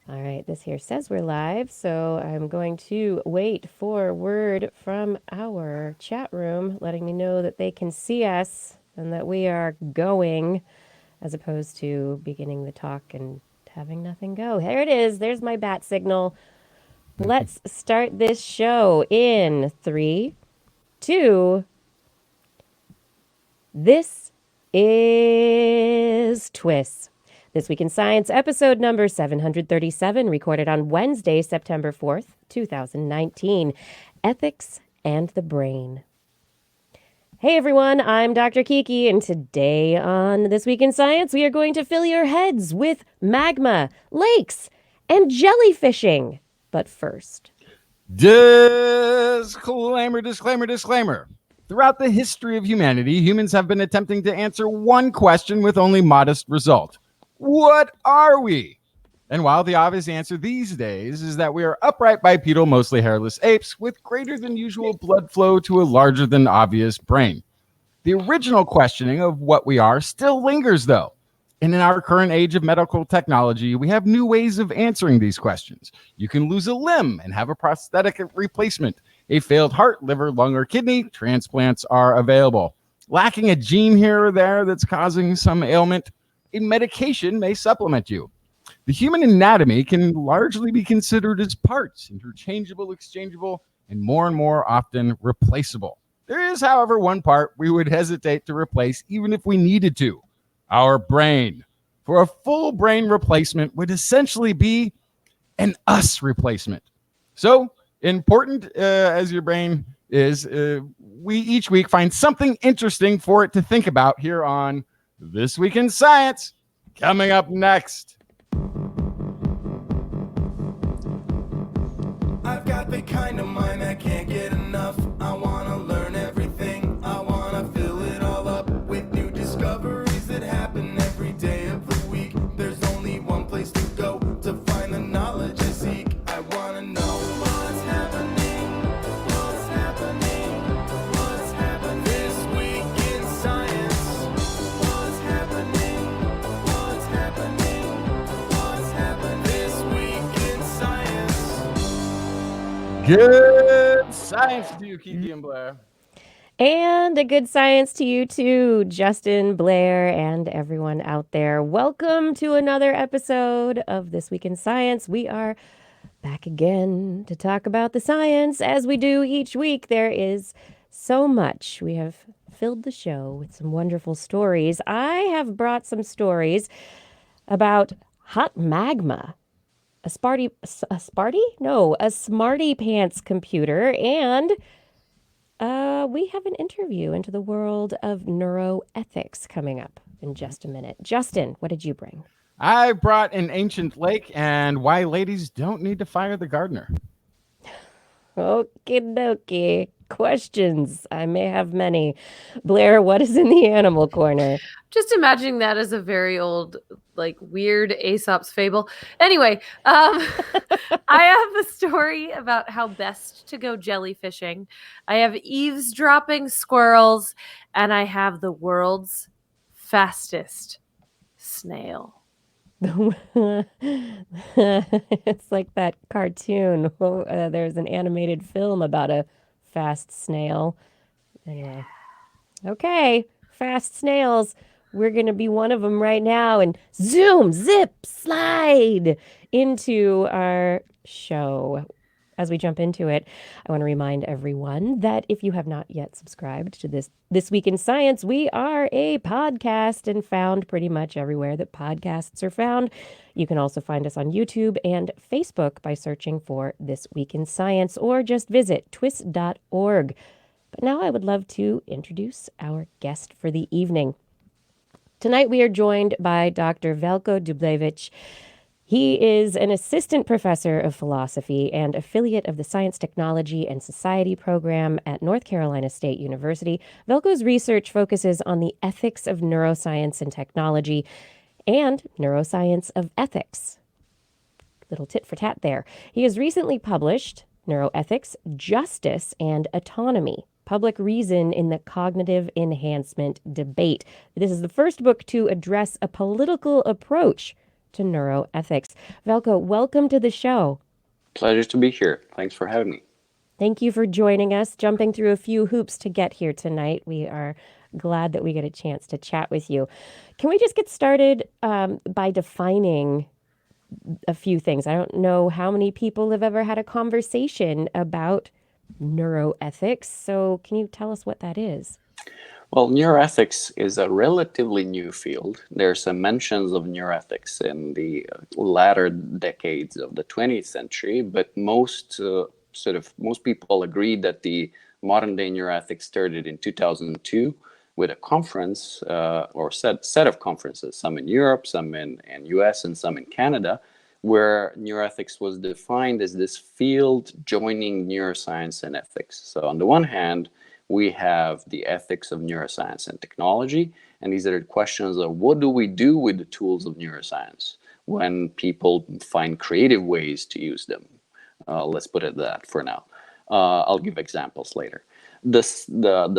All right, this here says we're live, so I'm going to wait for word from our chat room letting me know that they can see us and that we are going, as opposed to beginning the talk and having nothing go. There it is. There's my bat signal. Let's start this show in 3, 2. This is TWIS. This Week in Science, episode number 737, recorded on Wednesday, September 4th, 2019. Ethics and the Brain. Hey everyone, I'm Dr. Kiki, and today on This Week in Science, we are going to fill your heads with magma, lakes, and jellyfishing. But first, disclaimer. Throughout the history of humanity, humans have been attempting to answer one question with only modest result. What are we? And while the obvious answer these days is that we are upright bipedal, mostly hairless apes with greater than usual blood flow to a larger than obvious brain. The original questioning of what we are still lingers, though. And in our current age of medical technology, we have new ways of answering these questions. You can lose a limb and have a prosthetic replacement. A failed heart, liver, lung, or kidney transplants are available. Lacking a gene here or there that's causing some ailment, a medication may supplement you. The human anatomy can largely be considered as parts, interchangeable, exchangeable, and more often replaceable. There is, however, one part we would hesitate to replace even if we needed to: our brain. For a full brain replacement would essentially be an us replacement. So important as your brain is, we each week find something interesting for it to think about here on This Week in Science. Coming up next. I've got the kind of mind that can't get enough. I want to learn everything. I want to fill it all up with new discoveries that happen every day of the week. There's only one place to go to find the knowledge I seek. I want to know what's happening. What's happening? What's happening this week in science? What's happening? What's happening? What's happening this week in science? Good science to you, Kiki and Blair. and a good science to you too, Justin, Blair, and everyone out there. Welcome to another episode of This Week in Science. We are back again to talk about the science as we do each week. There is so much. We have filled the show with some wonderful stories. I have brought some stories about hot magma, a smarty pants computer, and we have an interview into the world of neuroethics coming up in just a minute. Justin, what did you bring? I brought an ancient lake and why ladies don't need to fire the gardener. Okie dokie. Questions. I may have many. Blair, what is in the animal corner? Just imagining that as a very old, like, weird Aesop's fable. Anyway, I have a story about how best to go jellyfishing. I have eavesdropping squirrels, and I have the world's fastest snail. It's like that cartoon. There's an animated film about a fast snail. Anyway. Okay, fast snails. We're going to be one of them right now and zoom, zip, slide into our show. As we jump into it, I want to remind everyone that if you have not yet subscribed to This Week in Science, we are a podcast and found pretty much everywhere that podcasts are found. You can also find us on YouTube and Facebook by searching for This Week in Science, or just visit twis.org. But now I would love to introduce our guest for the evening. Tonight we are joined by Dr. Veljko Dubljević. He is an assistant professor of philosophy and affiliate of the Science, Technology, and Society program at North Carolina State University. Veljko's research focuses on the ethics of neuroscience and technology and neuroscience of ethics. Little tit for tat there. He has recently published Neuroethics, Justice, and Autonomy: Public Reason in the Cognitive Enhancement Debate. This is the first book to address a political approach to neuroethics. Veljko, welcome to the show. Pleasure to be here. Thanks for having me. Thank you for joining us, jumping through a few hoops to get here tonight. We are glad that we get a chance to chat with you. Can we just get started by defining a few things? I don't know how many people have ever had a conversation about neuroethics, so can you tell us what that is? Well, neuroethics is a relatively new field. There are some mentions of neuroethics in the latter decades of the 20th century, but most people agree that the modern day neuroethics started in 2002 with a conference or set of conferences, some in Europe, some in US, and some in Canada, where neuroethics was defined as this field joining neuroscience and ethics. So on the one hand, we have the ethics of neuroscience and technology, and these are the questions of what do we do with the tools of neuroscience when people find creative ways to use them. Let's put it that for now. I'll give examples later. The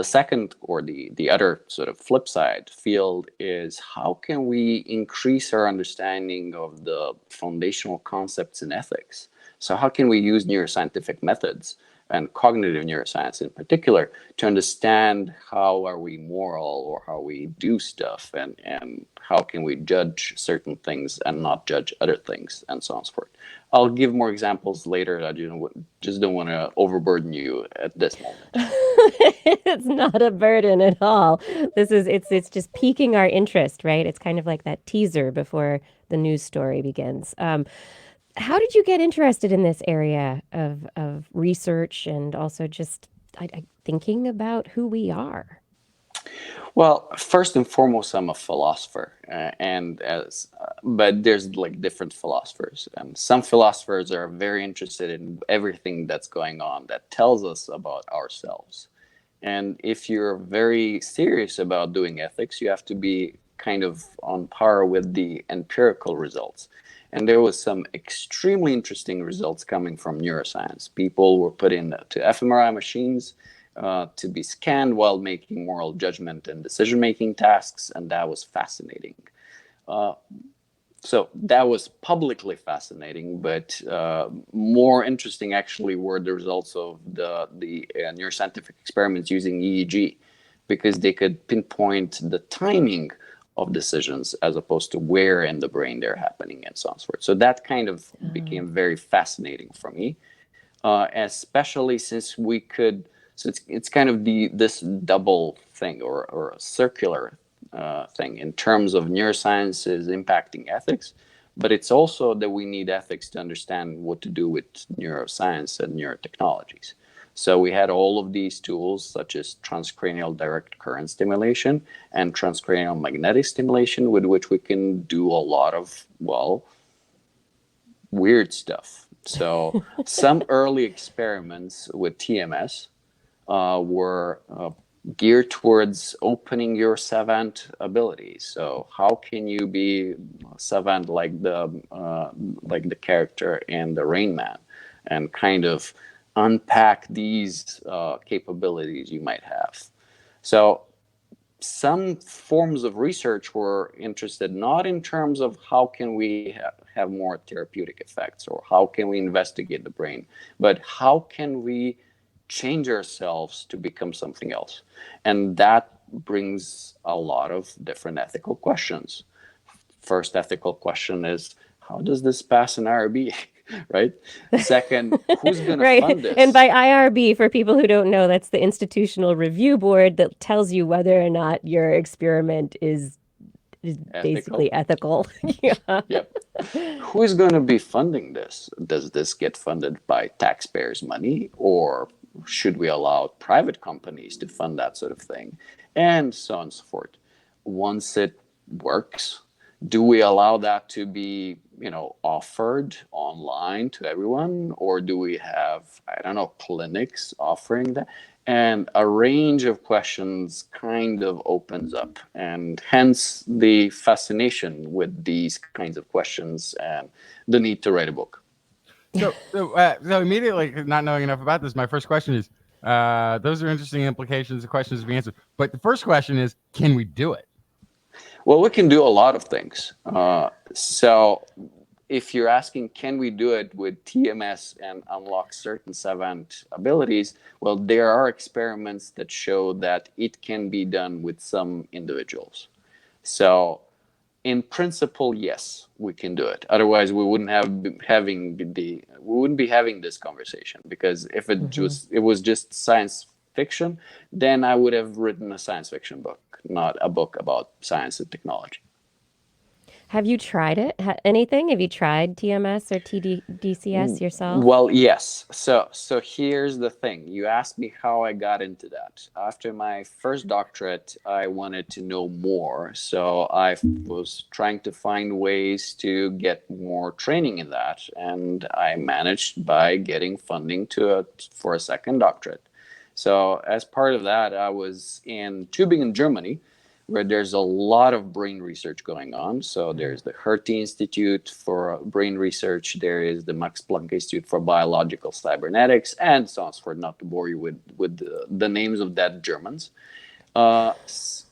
second, or the other sort of flip side field, is how can we increase our understanding of the foundational concepts in ethics? So how can we use neuroscientific methods and cognitive neuroscience in particular to understand how are we moral or how we do stuff, and how can we judge certain things and not judge other things, and so on and so forth. I'll give more examples later. I just don't want to overburden you at this moment. It's not a burden at all. It's just piquing our interest, right? It's kind of like that teaser before the news story begins. How did you get interested in this area of research and also just thinking about who we are? Well, first and foremost, I'm a philosopher, but there's like different philosophers, and some philosophers are very interested in everything that's going on that tells us about ourselves. And if you're very serious about doing ethics, you have to be kind of on par with the empirical results. And there was some extremely interesting results coming from neuroscience. People were put into fMRI machines to be scanned while making moral judgment and decision-making tasks, and that was fascinating. So that was publicly fascinating, but more interesting actually were the results of the neuroscientific experiments using EEG, because they could pinpoint the timing of decisions as opposed to where in the brain they're happening, and so on and so forth. So that kind of became very fascinating for me, especially since we could. So it's kind of this double thing or a circular thing in terms of neuroscience is impacting ethics, but it's also that we need ethics to understand what to do with neuroscience and neurotechnologies. So we had all of these tools such as transcranial direct current stimulation and transcranial magnetic stimulation, with which we can do a lot of, well, weird stuff. So some early experiments with TMS were geared towards opening your savant abilities. So how can you be savant like the character in the Rain Man, and kind of unpack these capabilities you might have. So some forms of research were interested not in terms of how can we have more therapeutic effects or how can we investigate the brain, but how can we change ourselves to become something else. And that brings a lot of different ethical questions. First ethical question is, how does this pass an IRB? Right? Second, who's going to fund this? And by IRB, for people who don't know, that's the Institutional Review Board that tells you whether or not your experiment is basically ethical. Yeah. Yep. Who is going to be funding this? Does this get funded by taxpayers' money, or should we allow private companies to fund that sort of thing? And so on and so forth. Once it works, do we allow that to be, offered online to everyone? Or do we have, clinics offering that? And a range of questions kind of opens up, and hence the fascination with these kinds of questions and the need to write a book. So immediately, not knowing enough about this, my first question is, those are interesting implications, the questions to be answered. But the first question is, can we do it? Well, we can do a lot of things. So if you're asking, can we do it with TMS and unlock certain savant abilities? Well, there are experiments that show that it can be done with some individuals. So in principle, yes, we can do it. Otherwise, we wouldn't be having this conversation, because if it was just science fiction, then I would have written a science fiction book, not a book about science and technology. Have you tried it? Anything? Have you tried TMS or TDCS yourself? Well, yes. So here's the thing. You asked me how I got into that. After my first doctorate, I wanted to know more. So I was trying to find ways to get more training in that, and I managed by getting funding for a second doctorate. So as part of that, I was in Tübingen, Germany, where there's a lot of brain research going on. So there's the Hertie Institute for Brain Research, there is the Max Planck Institute for Biological Cybernetics, and so on, for not to bore you with the names of that Germans.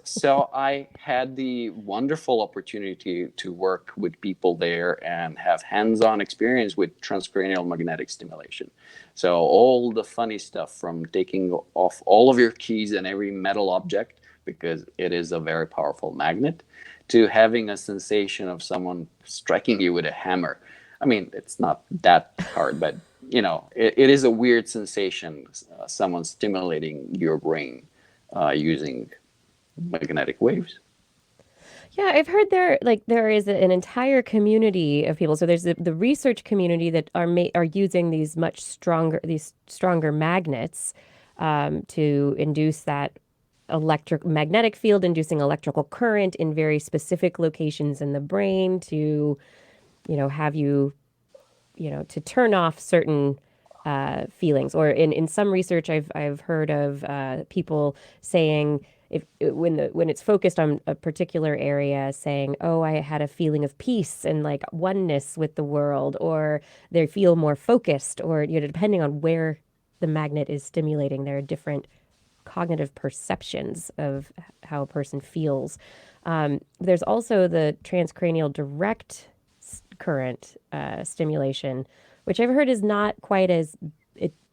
So I had the wonderful opportunity to work with people there and have hands-on experience with transcranial magnetic stimulation. So all the funny stuff, from taking off all of your keys and every metal object, because it is a very powerful magnet, to having a sensation of someone striking you with a hammer. I mean, it's not that hard, but it is a weird sensation, someone stimulating your brain using magnetic waves. Yeah, I've heard there is an entire community of people. So there's the research community that are using these stronger magnets to induce that magnetic field, inducing electrical current in very specific locations in the brain to, have you, to turn off certain feelings. Or in some research, I've heard of people saying, when it's focused on a particular area, saying, oh, I had a feeling of peace and like oneness with the world, or they feel more focused, or depending on where the magnet is stimulating, there are different cognitive perceptions of how a person feels. There's also the transcranial direct current stimulation, which I've heard is not quite as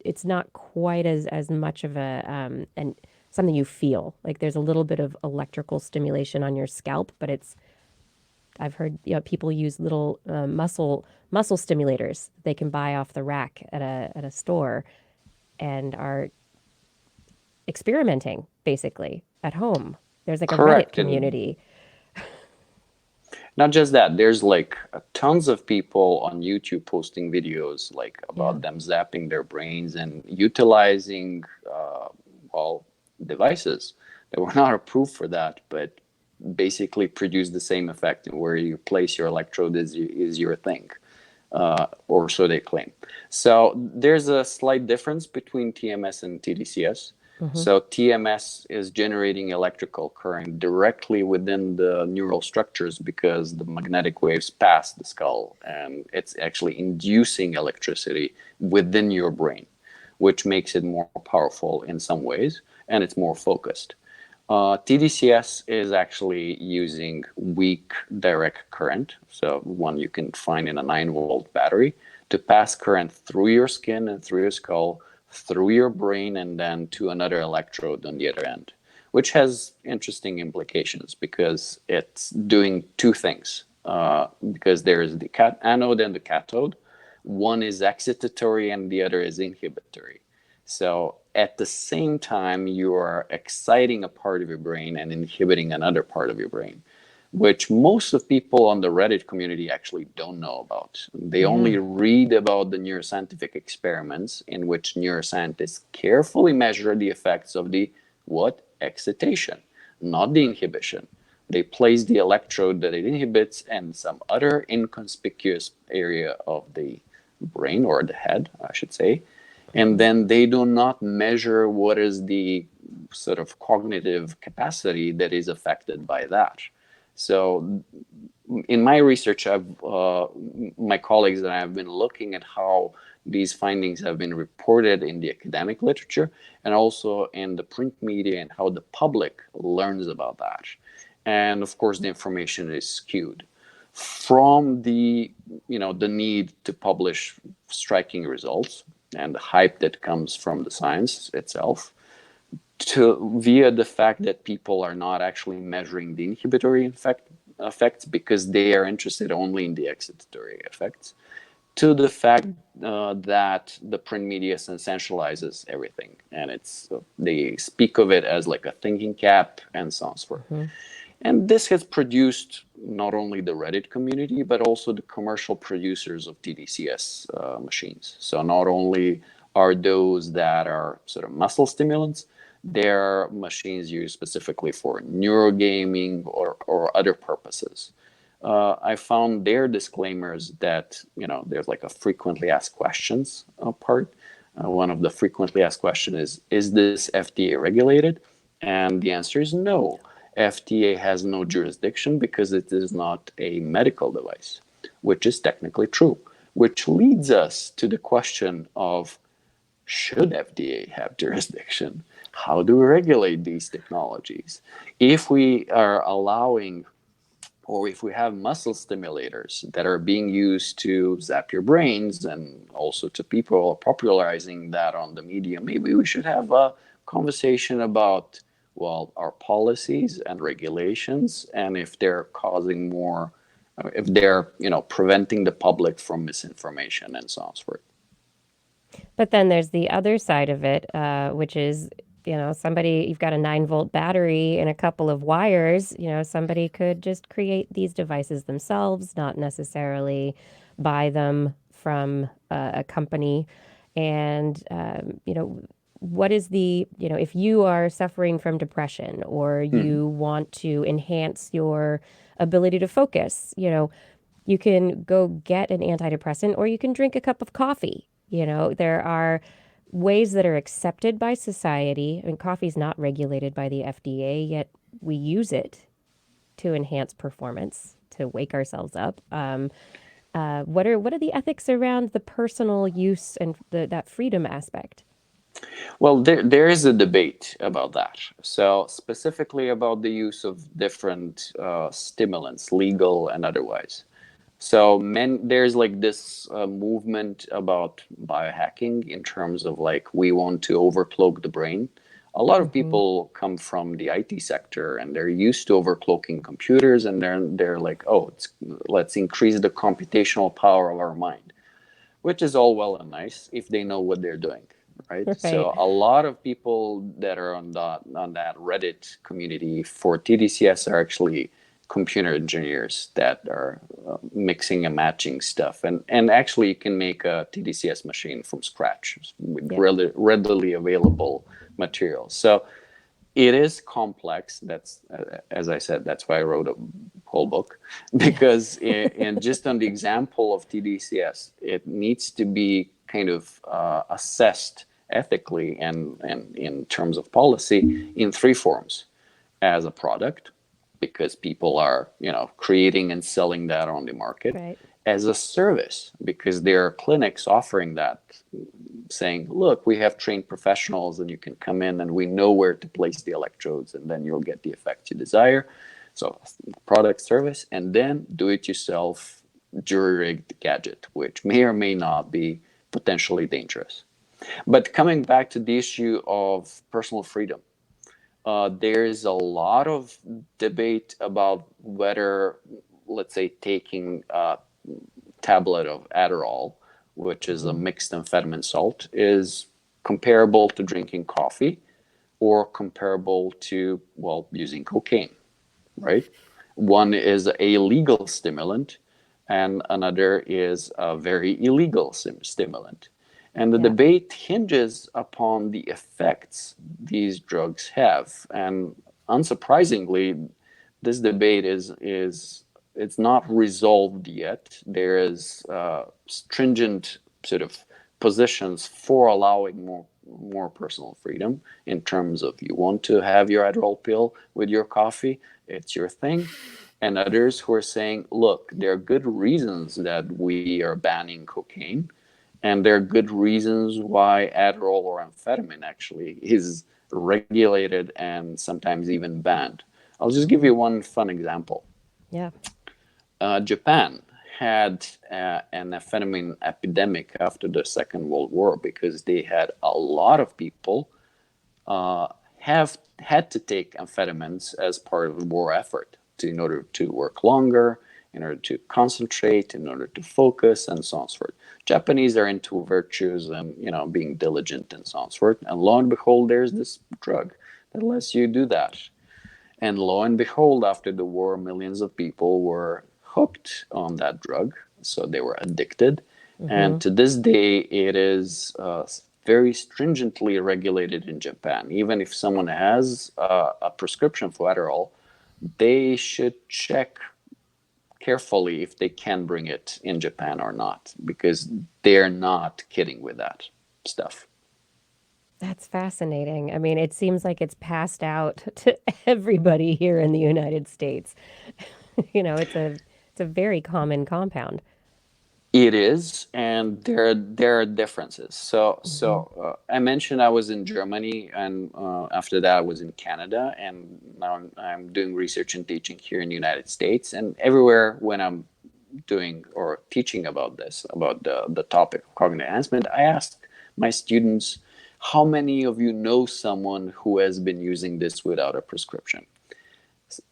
it's not quite as much of a and something you feel. Like there's a little bit of electrical stimulation on your scalp, but I've heard people use little muscle stimulators they can buy off the rack at a store, and are experimenting basically at home. There's like a Reddit Correct. community. Not just that, there's like tons of people on YouTube posting videos like about Yeah. them zapping their brains and utilizing devices that were not approved for that, but basically produce the same effect, and where you place your electrode is your thing, or so they claim. So there's a slight difference between TMS and TDCS. So TMS is generating electrical current directly within the neural structures, because the magnetic waves pass the skull, and it's actually inducing electricity within your brain, which makes it more powerful in some ways, and it's more focused. TDCS is actually using weak direct current, so one you can find in a 9-volt battery, to pass current through your skin and through your skull, through your brain, and then to another electrode on the other end, which has interesting implications, because it's doing two things. Because there is the anode and the cathode. One is excitatory and the other is inhibitory. So at the same time, you are exciting a part of your brain and inhibiting another part of your brain, which most of people on the Reddit community actually don't know about. They only read about the neuroscientific experiments in which neuroscientists carefully measure the effects of the excitation, not the inhibition. They place the electrode that it inhibits in some other inconspicuous area of the brain, or the head, I should say. And then they do not measure what is the sort of cognitive capacity that is affected by that. So in my research, my colleagues and I have been looking at how these findings have been reported in the academic literature and also in the print media, and how the public learns about that. and of course the information is skewed from the the need to publish striking results and the hype that comes from the science itself, to via the fact that people are not actually measuring the inhibitory effects because they are interested only in the excitatory effects, to the fact that the print media sensationalizes everything, and they speak of it as like a thinking cap and so on and so forth. And this has produced not only the Reddit community, but also the commercial producers of TDCS machines. So not only are those that are sort of muscle stimulants, they're machines used specifically for neurogaming or other purposes. I found their disclaimers that, there's like a frequently asked questions part. One of the frequently asked questions is this FDA regulated? And the answer is no. FDA has no jurisdiction because it is not a medical device, which is technically true, which leads us to the question of, should FDA have jurisdiction? How do we regulate these technologies? If we are allowing, or if we have muscle stimulators that are being used to zap your brains, and also to people popularizing that on the media, maybe we should have a conversation about, well, our policies and regulations, and if they're causing more, if they're, preventing the public from misinformation and so on and so forth. But then there's the other side of it, which is, you've got a 9-volt battery and a couple of wires. Somebody could just create these devices themselves, not necessarily buy them from a company. And, what is if you are suffering from depression or you want to enhance your ability to focus, you can go get an antidepressant or you can drink a cup of coffee. There are ways that are accepted by society. I mean, coffee's not regulated by the FDA, yet we use it to enhance performance, to wake ourselves up. What are the ethics around the personal use and that freedom aspect? Well, there is a debate about that. So specifically about the use of different stimulants, legal and otherwise. So there's like this movement about biohacking in terms of like, we want to overcloak the brain. A lot of people come from the IT sector and they're used to overcloaking computers, and they're like, oh, let's increase the computational power of our mind, which is all well and nice if they know what they're doing, right? So a lot of people that are on that Reddit community for TDCS are actually computer engineers that are mixing and matching stuff, and actually you can make a TDCS machine from scratch with readily available materials. So it is complex. That's as I said, that's why I wrote a whole book, because and just on the example of TDCS, it needs to be kind of assessed ethically and in terms of policy in 3 forms: as a product, because people are creating and selling that on the market; Right. as a service, because there are clinics offering that, saying, look, we have trained professionals and you can come in and we know where to place the electrodes and then you'll get the effect you desire. So product, service, and then do it yourself jury-rigged gadget, which may or may not be potentially dangerous. But coming back to the issue of personal freedom, there is a lot of debate about whether, let's say, taking a tablet of Adderall, which is a mixed amphetamine salt, is comparable to drinking coffee or comparable to, well, using cocaine, right? One is a legal stimulant and another is a very illegal stimulant. And the debate hinges upon the effects these drugs have. And unsurprisingly, this debate is it's not resolved yet. There is stringent sort of positions for allowing more personal freedom in terms of, you want to have your Adderall pill with your coffee, it's your thing. And others who are saying, look, there are good reasons that we are banning cocaine, and there are good reasons why Adderall or amphetamine actually is regulated and sometimes even banned. I'll just give you one fun example. Yeah. Japan had an amphetamine epidemic after the Second World War because they had a lot of people have had to take amphetamines as part of the war effort in order to work longer, in order to concentrate, in order to focus, and so on and so forth. Japanese are into virtues and being diligent and so on and so forth. And lo and behold, there's this drug that lets you do that. And lo and behold, after the war, millions of people were hooked on that drug, so they were addicted. And to this day, it is very stringently regulated in Japan. Even if someone has a prescription for Adderall, they should check carefully if they can bring it in Japan or not, because they're not kidding with that stuff. That's fascinating. I mean, it seems like it's passed out to everybody here in the United States. It's a very common compound. It is, and there are differences. So I mentioned I was in Germany, and after that I was in Canada, and now I'm doing research and teaching here in the United States. And everywhere when I'm doing or teaching about this, about the topic of cognitive enhancement, I ask my students, how many of you know someone who has been using this without a prescription?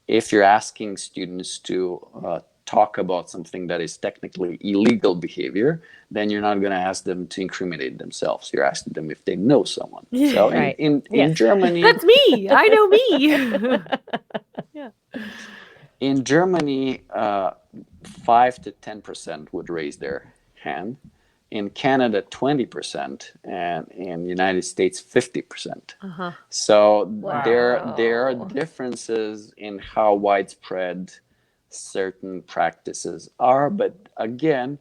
If you're asking students to talk about something that is technically illegal behavior, then you're not going to ask them to incriminate themselves. You're asking them if they know someone. So Right. in Yes. Germany, That's me. I know me. Yeah. in Germany, 5 to 10% would raise their hand. In Canada, 20%, and in the United States, 50%. So there are differences in how widespread certain practices are, but again,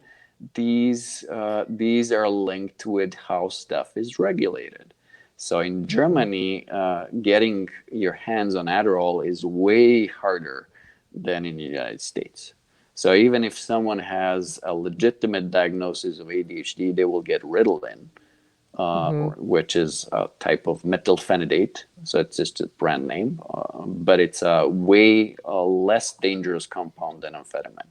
these are linked with how stuff is regulated. So in Germany, getting your hands on Adderall is way harder than in the United States. So even if someone has a legitimate diagnosis of ADHD, they will get Ritalin, which is a type of methylphenidate. So it's just a brand name, but it's a way less dangerous compound than amphetamine.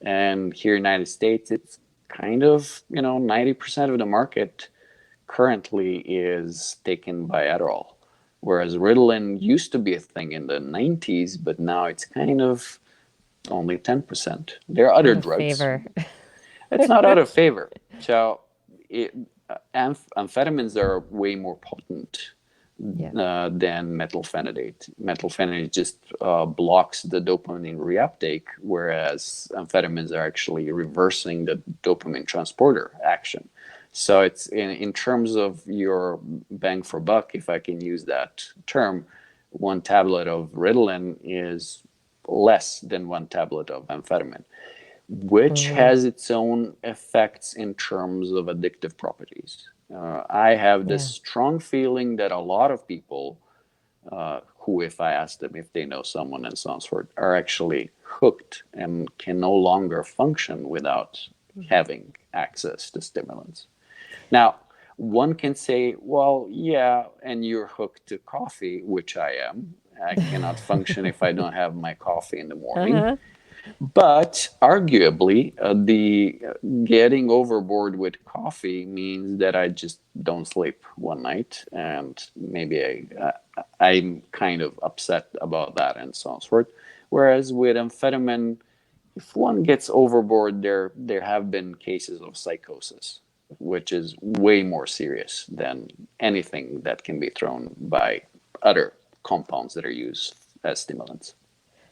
And here in the United States, it's kind of, 90% of the market currently is taken by Adderall. Whereas Ritalin used to be a thing in the 90s, but now it's kind of only 10%. There are other Out of drugs. favor. It's not out of favor. So amphetamines are way more potent than methylphenidate. Methylphenidate just blocks the dopamine reuptake, whereas amphetamines are actually reversing the dopamine transporter action. So it's in terms of your bang for buck, if I can use that term, one tablet of Ritalin is less than one tablet of amphetamine, which has its own effects in terms of addictive properties. I have this strong feeling that a lot of people who, if I ask them if they know someone and so on and so forth, are actually hooked and can no longer function without having access to stimulants. Now, one can say, well, yeah, and you're hooked to coffee, which I am. I cannot function if I don't have my coffee in the morning. But arguably, the getting overboard with coffee means that I just don't sleep one night, and maybe I'm kind of upset about that and so on and so forth. Whereas with amphetamine, if one gets overboard, there have been cases of psychosis, which is way more serious than anything that can be thrown by other compounds that are used as stimulants.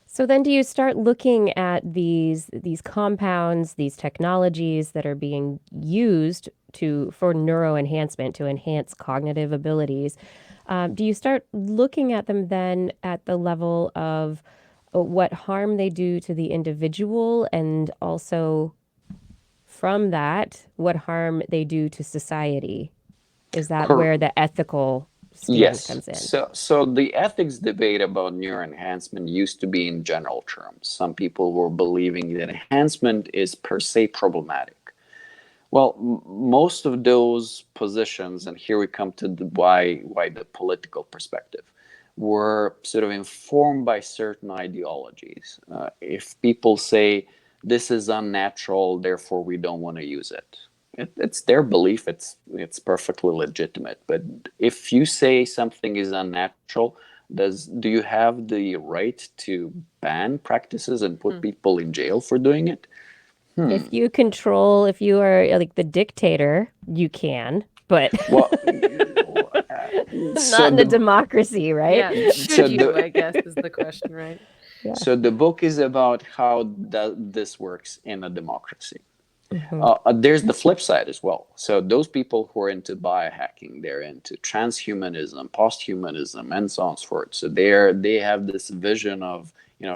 So then do you start looking at these compounds, these technologies that are being used for neuroenhancement, to enhance cognitive abilities? Do you start looking at them then at the level of what harm they do to the individual, and also from that, what harm they do to society? Is that where the ethical stance comes in? So the ethics debate about neuroenhancement used to be in general terms. Some people were believing that enhancement is per se problematic. Well, most of those positions, and here we come to why the political perspective. were sort of informed by certain ideologies. If people say this is unnatural, therefore we don't want to use it. It's their belief. It's perfectly legitimate. But if you say something is unnatural, do you have the right to ban practices and put people in jail for doing it? If you are like the dictator, you can, but Well, not in a democracy, right? Yeah, should you, I guess, is the question, right? So the book is about how this works in a democracy. There's the flip side as well. So those people who are into biohacking, they're into transhumanism, posthumanism, and so on and so forth. So they have this vision of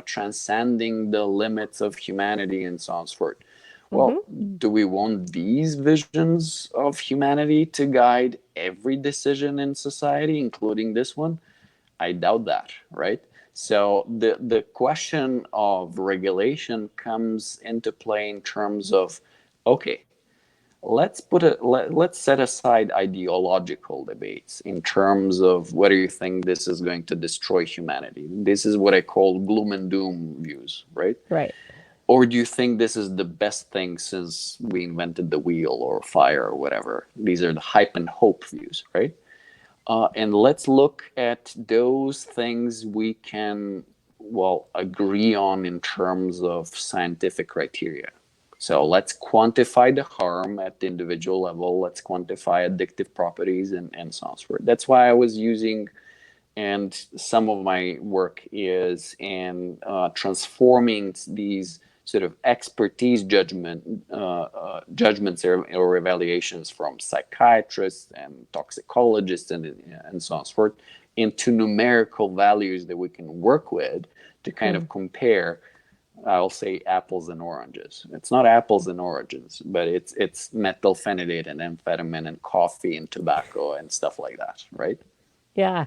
transcending the limits of humanity and so on and so forth. Well, do we want these visions of humanity to guide every decision in society, including this one? I doubt that, right? So the question of regulation comes into play in terms of, okay, let's set aside ideological debates in terms of whether you think this is going to destroy humanity. This is what I call gloom and doom views, right? Right. Or do you think this is the best thing since we invented the wheel or fire or whatever? These are the hype and hope views, right? And let's look at those things we can, agree on in terms of scientific criteria. So let's quantify the harm at the individual level. Let's quantify addictive properties and so on and so forth. That's why I was using, and some of my work is in transforming these sort of expertise judgments or evaluations from psychiatrists and toxicologists and so on and so forth into numerical values that we can work with to kind of compare, I'll say, apples and oranges. It's not apples and oranges, but it's methylphenidate and amphetamine and coffee and tobacco and stuff like that, right? Yeah.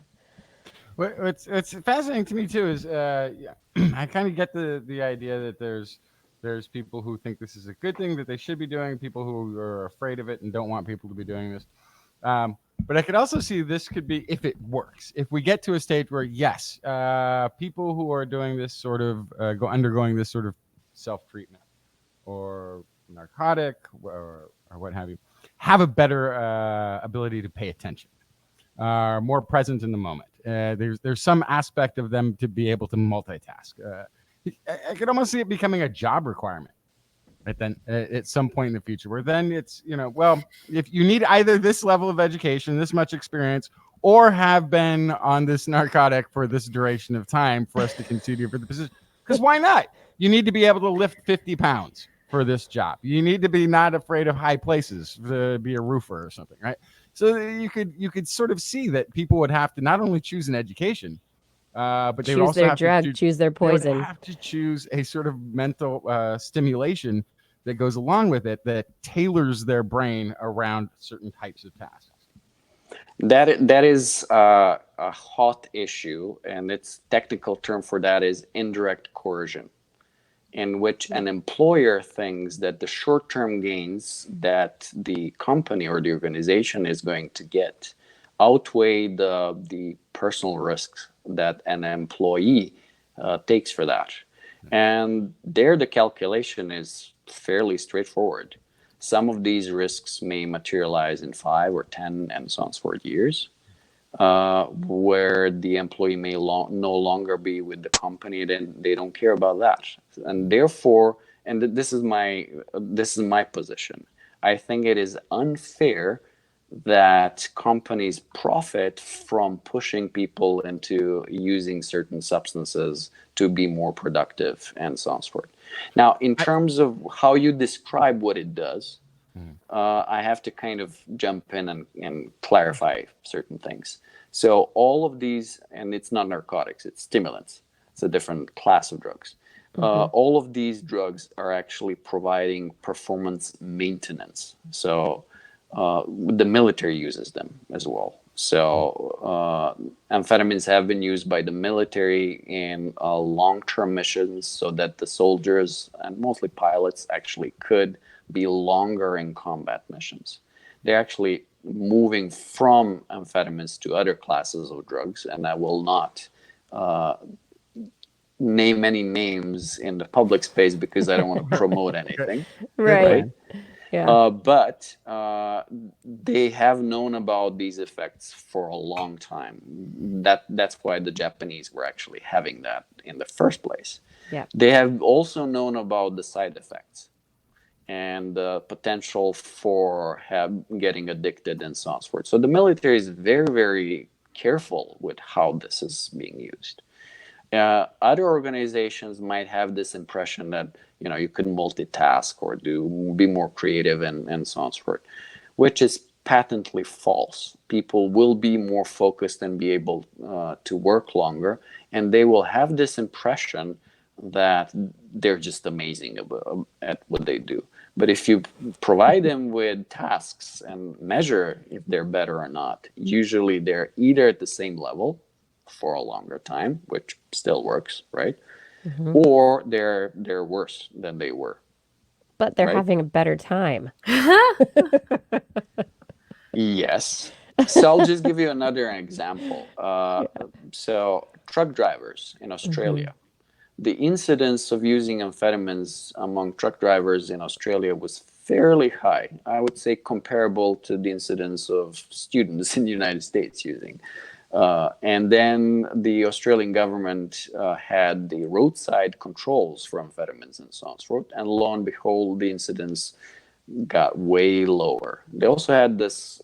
What's fascinating to me too is I kind of get the idea that there's people who think this is a good thing that they should be doing, people who are afraid of it and don't want people to be doing this. But I could also see this could be, if it works, if we get to a stage where, yes, people who are doing this sort of undergoing this sort of self-treatment or narcotic or what have you, have a better ability to pay attention, are more present in the moment. There's some aspect of them to be able to multitask. I could almost see it becoming a job requirement. Right then, at some point in the future, where then it's if you need either this level of education, this much experience, or have been on this narcotic for this duration of time for us to consider for the position. Because why not? You need to be able to lift 50 pounds for this job. You need to be not afraid of high places to be a roofer or something, right? So you could sort of see that people would have to not only choose an education, but they would Choose also their have drug, to choose their They would poison. have to choose a sort of mental stimulation that goes along with it that tailors their brain around certain types of tasks. That is a hot issue, and its technical term for that is indirect coercion, in which an employer thinks that the short-term gains that the company or the organization is going to get outweigh the personal risks that an employee takes for that. And there the calculation is fairly straightforward. Some of these risks may materialize in 5 or 10 and so on and so forth years, where the employee may no longer be with the company. Then they don't care about that, and therefore, and this is my position. I think it is unfair that companies profit from pushing people into using certain substances to be more productive and so on and so forth. Now, in terms of how you describe what it does, I have to kind of jump in and clarify certain things. So all of these, and it's not narcotics, it's stimulants. It's a different class of drugs. All of these drugs are actually providing performance maintenance. So the military uses them as well. So amphetamines have been used by the military in long-term missions so that the soldiers and mostly pilots actually could be longer in combat missions. they're actually moving from amphetamines to other classes of drugs, and I will not name any names in the public space because I don't want to promote anything. Right. Yeah. But they have known about these effects for a long time. That's why the Japanese were actually having that in the first place. Yeah. They have also known about the side effects and the potential for getting addicted and so on and so forth. So the military is very, very careful with how this is being used. Other organizations might have this impression that you can multitask or be more creative and so on and so forth, which is patently false. People will be more focused and be able to work longer, and they will have this impression that they're just amazing at what they do. But if you provide them with tasks and measure if they're better or not, usually they're either at the same level for a longer time, which still works, right? Or they're worse than they were. But they're right? having a better time. Yes. So I'll just give you another example. So truck drivers in Australia, the incidence of using amphetamines among truck drivers in Australia was fairly high. I would say comparable to the incidence of students in the United States using. And then the Australian government had the roadside controls for amphetamines and so on and so forth. And lo and behold, the incidence got way lower. They also had this,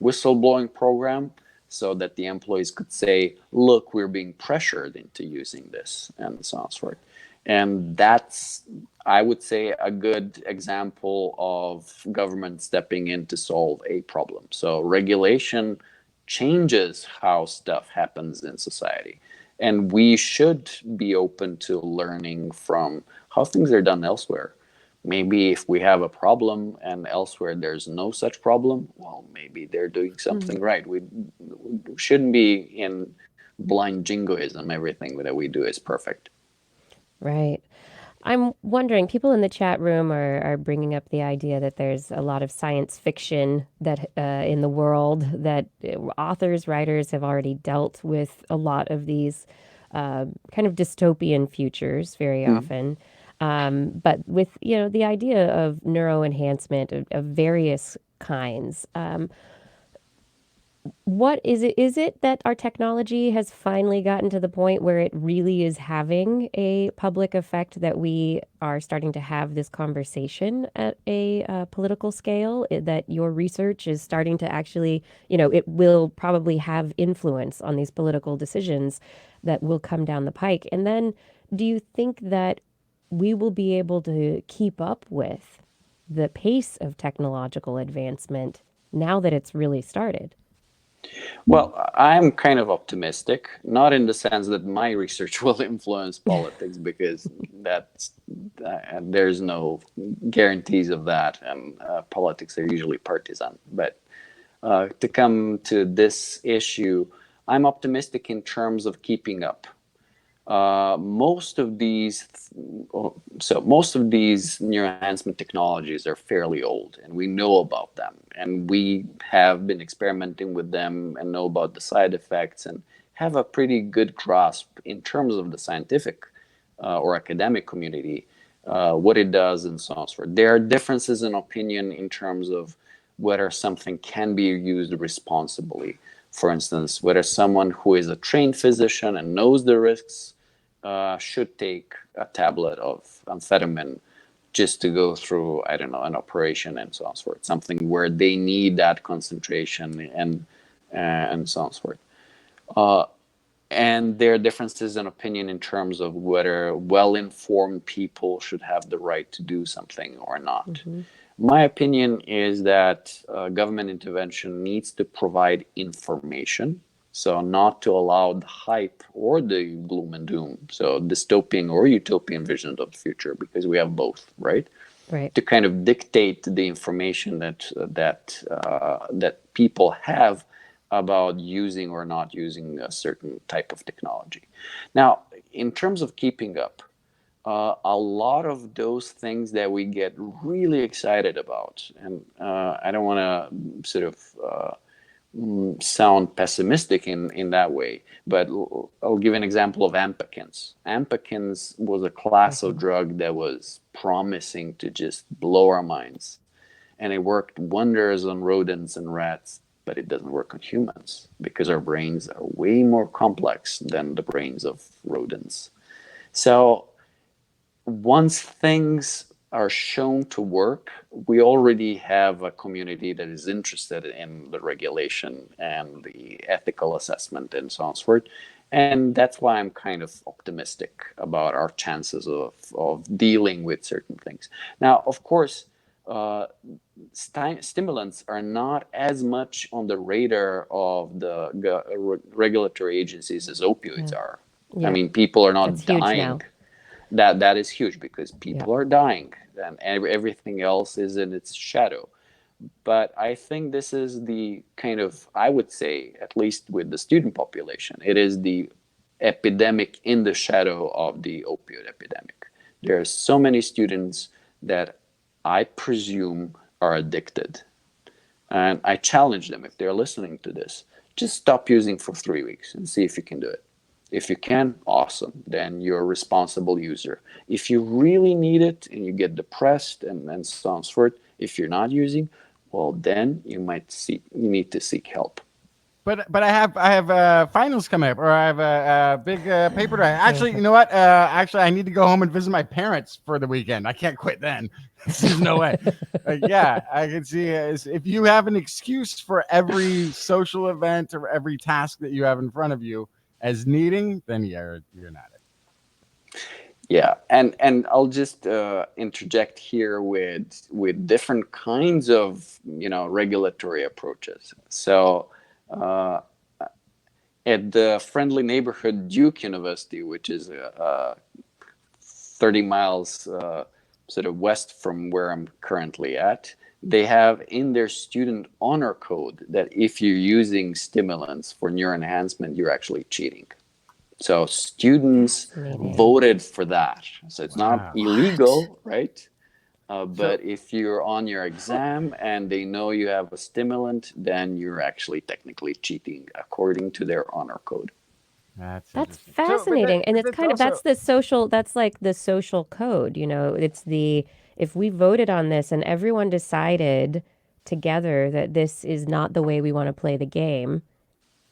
whistleblowing program so that the employees could say, look, we're being pressured into using this and so on and so forth. And that's, I would say, a good example of government stepping in to solve a problem. So regulation changes how stuff happens in society. And we should be open to learning from how things are done elsewhere. Maybe if we have a problem and elsewhere there's no such problem, well, maybe they're doing something right. We shouldn't be in blind jingoism. Everything that we do is perfect. Right. I'm wondering, people in the chat room are bringing up the idea that there's a lot of science fiction that in the world, that authors, writers have already dealt with a lot of these kind of dystopian futures very often. But with, the idea of neuroenhancement of various kinds, what is it? Is it that our technology has finally gotten to the point where it really is having a public effect, that we are starting to have this conversation at a political scale, that your research is starting to actually, it will probably have influence on these political decisions that will come down the pike? And then do you think that we will be able to keep up with the pace of technological advancement now that it's really started? Well, I'm kind of optimistic, not in the sense that my research will influence politics, because there's no guarantees of that, and politics are usually partisan. But to come to this issue, I'm optimistic in terms of keeping up. Most of these neuroenhancement technologies are fairly old, and we know about them, and we have been experimenting with them and know about the side effects and have a pretty good grasp in terms of the scientific or academic community, what it does and so on and so forth. There are differences in opinion in terms of whether something can be used responsibly. For instance, whether someone who is a trained physician and knows the risks should take a tablet of amphetamine just to go through, I don't know, an operation and so on and so forth, something where they need that concentration and so on and so forth. And there are differences in opinion in terms of whether well-informed people should have the right to do something or not. My opinion is that government intervention needs to provide information, so not to allow the hype or the gloom and doom, so dystopian or utopian visions of the future, because we have both, right? Right. To kind of dictate the information that people have about using or not using a certain type of technology. Now, in terms of keeping up, a lot of those things that we get really excited about, and I don't want sort of sound pessimistic in that way, but I'll give an example of ampakins. Ampakins was a class of drug that was promising to just blow our minds, and it worked wonders on rodents and rats, but it doesn't work on humans because our brains are way more complex than the brains of rodents. So once things are shown to work, we already have a community that is interested in the regulation and the ethical assessment and so on and so forth. And that's why I'm kind of optimistic about our chances of dealing with certain things. Now, of course, stimulants are not as much on the radar of the regulatory agencies as opioids are. Yeah. I mean, people are not That's huge dying. now. That is huge because people are dying and everything else is in its shadow. But I think this is the kind of, I would say, at least with the student population, it is the epidemic in the shadow of the opioid epidemic. There are so many students that I presume are addicted. And I challenge them, if they're listening to this, just stop using for 3 weeks and see if you can do it. If you can, awesome. Then you're a responsible user. If you really need it and you get depressed and so on and so forth, if you're not using, well, then you need to seek help. But I have finals coming up, or I have a big paper to write. Actually, you know what? Actually, I need to go home and visit my parents for the weekend. I can't quit then. There's no way. Yeah, I can see if you have an excuse for every social event or every task that you have in front of you as needing, then you're not it. Yeah, and I'll just interject here with different kinds of regulatory approaches. So at the friendly neighborhood Duke University, which is 30 miles sort of west from where I'm currently at, they have in their student honor code that if you're using stimulants for neural enhancement, you're actually cheating. So students voted for that. So it's not illegal, right? But if you're on your exam and they know you have a stimulant, then you're actually technically cheating according to their honor code. That's fascinating. And it's kind of, that's like the social code, it's if we voted on this and everyone decided together that this is not the way we want to play the game,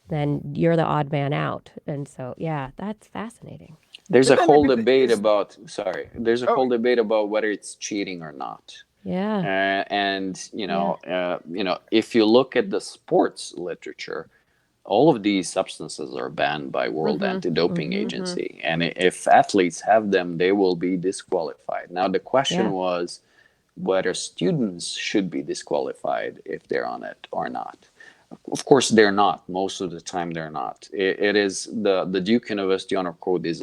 then you're the odd man out. And so, yeah, that's fascinating. There's a whole debate about whether it's cheating or not. Yeah. If you look at the sports literature, all of these substances are banned by World Anti-Doping Agency. And if athletes have them, they will be disqualified. Now, the question was whether students should be disqualified if they're on it or not. Of course, they're not. Most of the time, they're not. It is the Duke University Honor Code is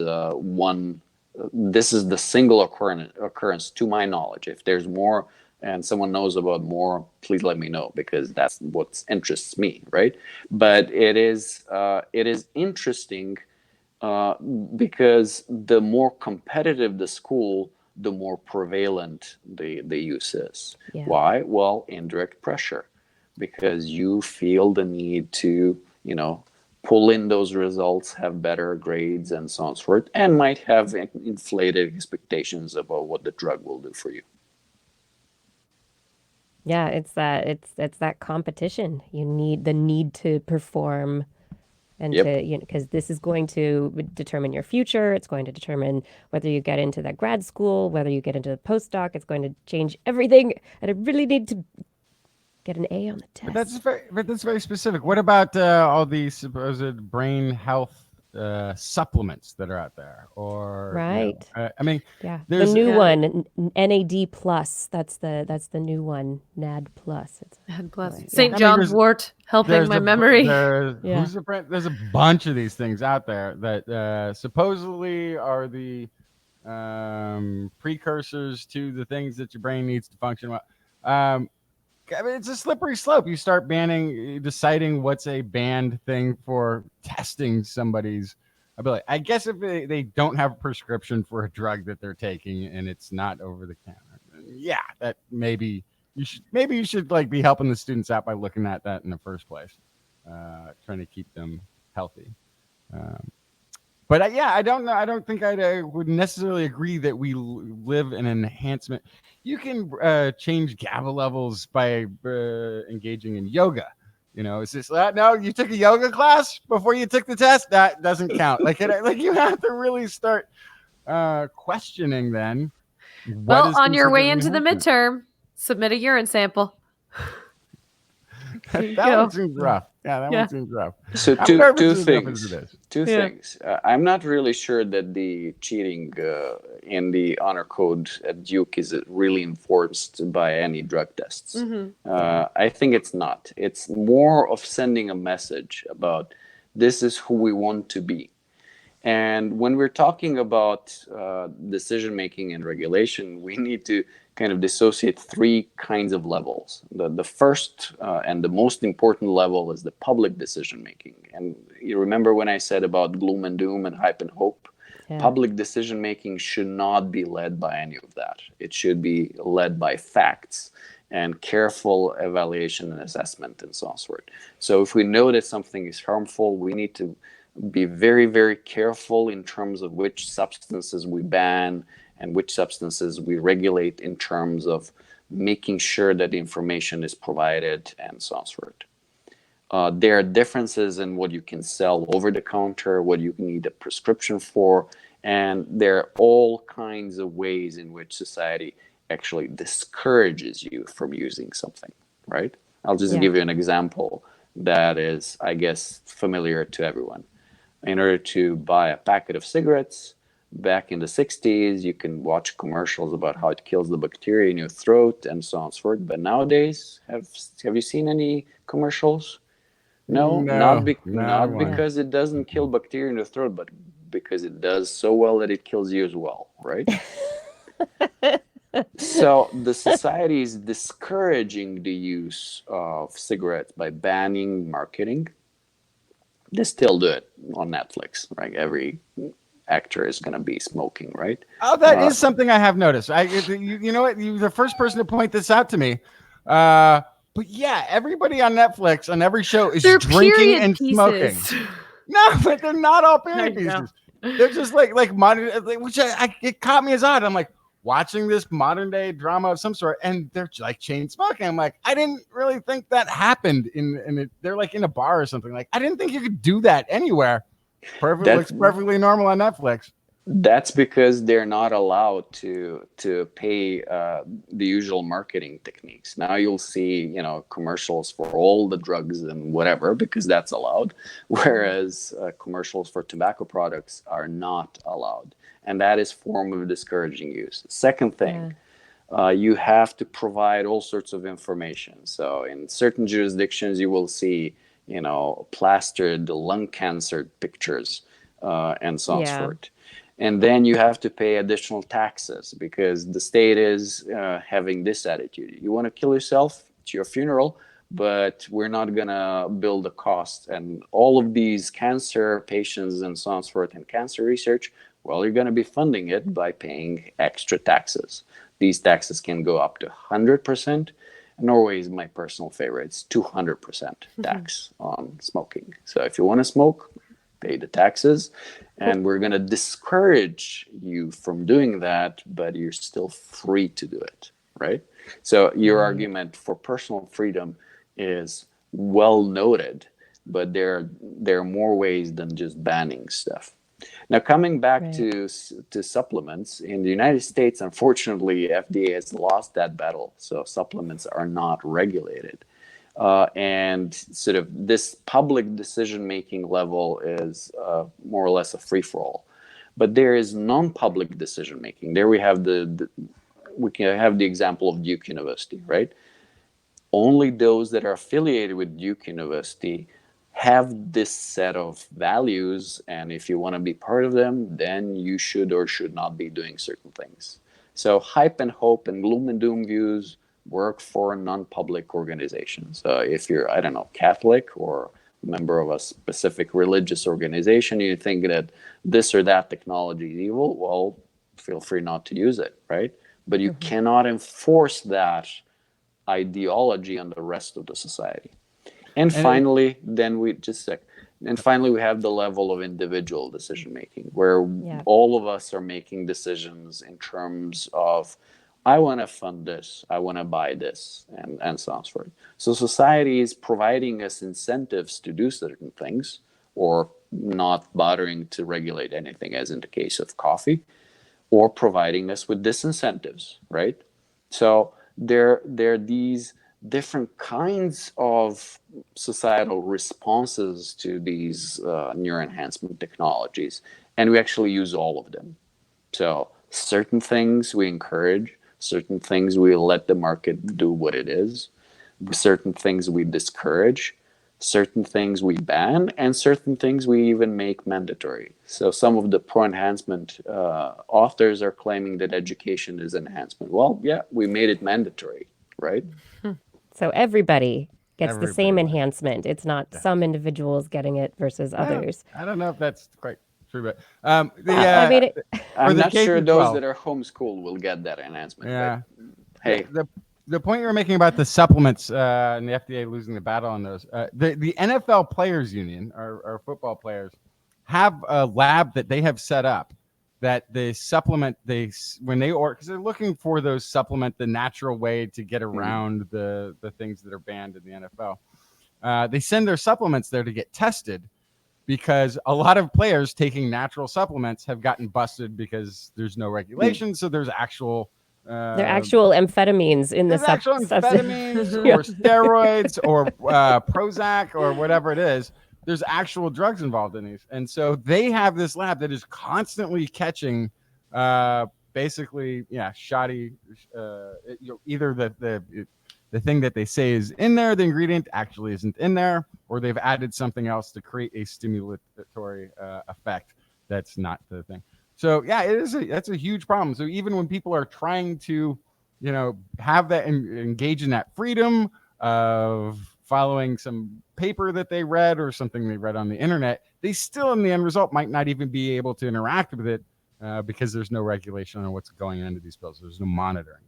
this is the single occurrence to my knowledge. If there's more and someone knows about more, please let me know, because that's what interests me, right? But it is interesting because the more competitive the school, the more prevalent the use is. Yeah. Why? Well, indirect pressure. Because you feel the need to, pull in those results, have better grades, and so on and so forth, and might have inflated expectations about what the drug will do for you. Yeah, it's that competition. You need to perform, and to because this is going to determine your future. It's going to determine whether you get into that grad school, whether you get into the postdoc. It's going to change everything, and I really need to get an A on the test. But that's very specific. What about all the supposed brain health supplements that are out there? Or right? there's the new one, NAD plus. That's the new one, NAD plus. It's NAD plus. St. John's Wort helping my memory. There's a bunch of these things out there that supposedly are the precursors to the things that your brain needs to function well. It's a slippery slope. You start deciding what's a banned thing for testing somebody's ability. I guess if they don't have a prescription for a drug that they're taking and it's not over the counter, that maybe maybe you should like be helping the students out by looking at that in the first place, trying to keep them healthy. But I don't know. I don't think I would necessarily agree that we live in an enhancement. You can change GABA levels by engaging in yoga. It's just no. You took a yoga class before you took the test. That doesn't count. Like you have to really start questioning then. Well, on your way into the midterm, submit a urine sample. That one seems rough. Yeah, that one seems rough. So two things. I'm not really sure that the cheating in the honor code at Duke is really enforced by any drug tests. I think it's not. It's more of sending a message about this is who we want to be. And when we're talking about decision making and regulation, we need to kind of dissociate three kinds of levels. The first and the most important level is the public decision making. And you remember when I said about gloom and doom and hype and hope? Yeah. Public decision making should not be led by any of that. It should be led by facts and careful evaluation and assessment and so on. So if we know that something is harmful, we need to be very, very careful in terms of which substances we ban and which substances we regulate in terms of making sure that the information is provided and so on. There are differences in what you can sell over the counter, what you need a prescription for, and there are all kinds of ways in which society actually discourages you from using something, right? I'll just give you an example that is, I guess, familiar to everyone. In order to buy a packet of cigarettes, back in the 60s, you can watch commercials about how it kills the bacteria in your throat and so on and so forth. But nowadays, have you seen any commercials? No, not because it doesn't kill bacteria in the throat, but because it does so well that it kills you as well, right? So the society is discouraging the use of cigarettes by banning marketing. They still do it on Netflix, right? Every actor is going to be smoking, right? Oh, that is something I have noticed. You know what? You're the first person to point this out to me. But yeah, everybody on Netflix on every show is drinking and smoking. No, but they're not all period pieces. They're just like modern, which it caught me as odd. I'm like watching this modern day drama of some sort, and they're like chain smoking. I'm like, I didn't really think that happened they're like in a bar or something. Like, I didn't think you could do that anywhere. Looks perfectly normal on Netflix. That's because they're not allowed to pay the usual marketing techniques. Now you'll see, commercials for all the drugs and whatever, because that's allowed, whereas commercials for tobacco products are not allowed. And that is form of discouraging use. Second thing, you have to provide all sorts of information. So in certain jurisdictions, you will see, plastered lung cancer pictures and so on and so forth. And then you have to pay additional taxes because the state is having this attitude. You want to kill yourself? It's your funeral, but we're not going to bill the cost. And all of these cancer patients and so on and so forth and cancer research, well, you're going to be funding it by paying extra taxes. These taxes can go up to 100%. Norway is my personal favorite. It's 200% tax on smoking. So if you want to smoke, pay the taxes. And we're going to discourage you from doing that, but you're still free to do it, right? So your argument for personal freedom is well noted, but there are more ways than just banning stuff. Now, coming back to supplements, in the United States, unfortunately, FDA has lost that battle. So supplements are not regulated. And sort of this public decision-making level is more or less a free-for-all. But there is non-public decision-making. There we have we can have the example of Duke University, right? Only those that are affiliated with Duke University have this set of values, and if you want to be part of them, then you should or should not be doing certain things. So hype and hope and gloom and doom views work for non-public organizations. If you're, I don't know, Catholic or a member of a specific religious organization, you think that this or that technology is evil, well, feel free not to use it, right? But you cannot enforce that ideology on the rest of the society. And finally, finally, we have the level of individual decision making, where all of us are making decisions in terms of, I want to fund this, I want to buy this, and so on and so forth. So society is providing us incentives to do certain things, or not bothering to regulate anything, as in the case of coffee, or providing us with disincentives, right? So there are these different kinds of societal responses to these neuroenhancement technologies, and we actually use all of them. So certain things we encourage, certain things we let the market do what it is, certain things we discourage, certain things we ban, and certain things we even make mandatory. So some of the pro-enhancement authors are claiming that education is enhancement. Well, yeah, we made it mandatory, right? So everybody gets the same enhancement. It's not some individuals getting it versus others. I don't know if that's quite true, but I mean, I'm not sure those K-12. that are homeschooled will get that enhancement. Yeah. But, hey, the point you were making about the supplements and the FDA losing the battle on those, the NFL Players Union, our football players, have a lab that they have set up that they supplement when they because they're looking for those supplement the natural way to get around the things that are banned in the NFL. They send their supplements there to get tested, because a lot of players taking natural supplements have gotten busted because there's no regulation. So there's actual there are actual amphetamines in the actual amphetamines or steroids or Prozac or whatever it is. There's actual drugs involved in these. And so they have this lab that is constantly catching basically, shoddy, either the thing that they say is in there, the ingredient actually isn't in there, or they've added something else to create a stimulatory effect that's not the thing. So that's a huge problem. So even when people are trying to, have that engage in that freedom of following some paper that they read or something they read on the internet, they still in the end result might not even be able to interact with it because there's no regulation on what's going into these pills. There's no monitoring.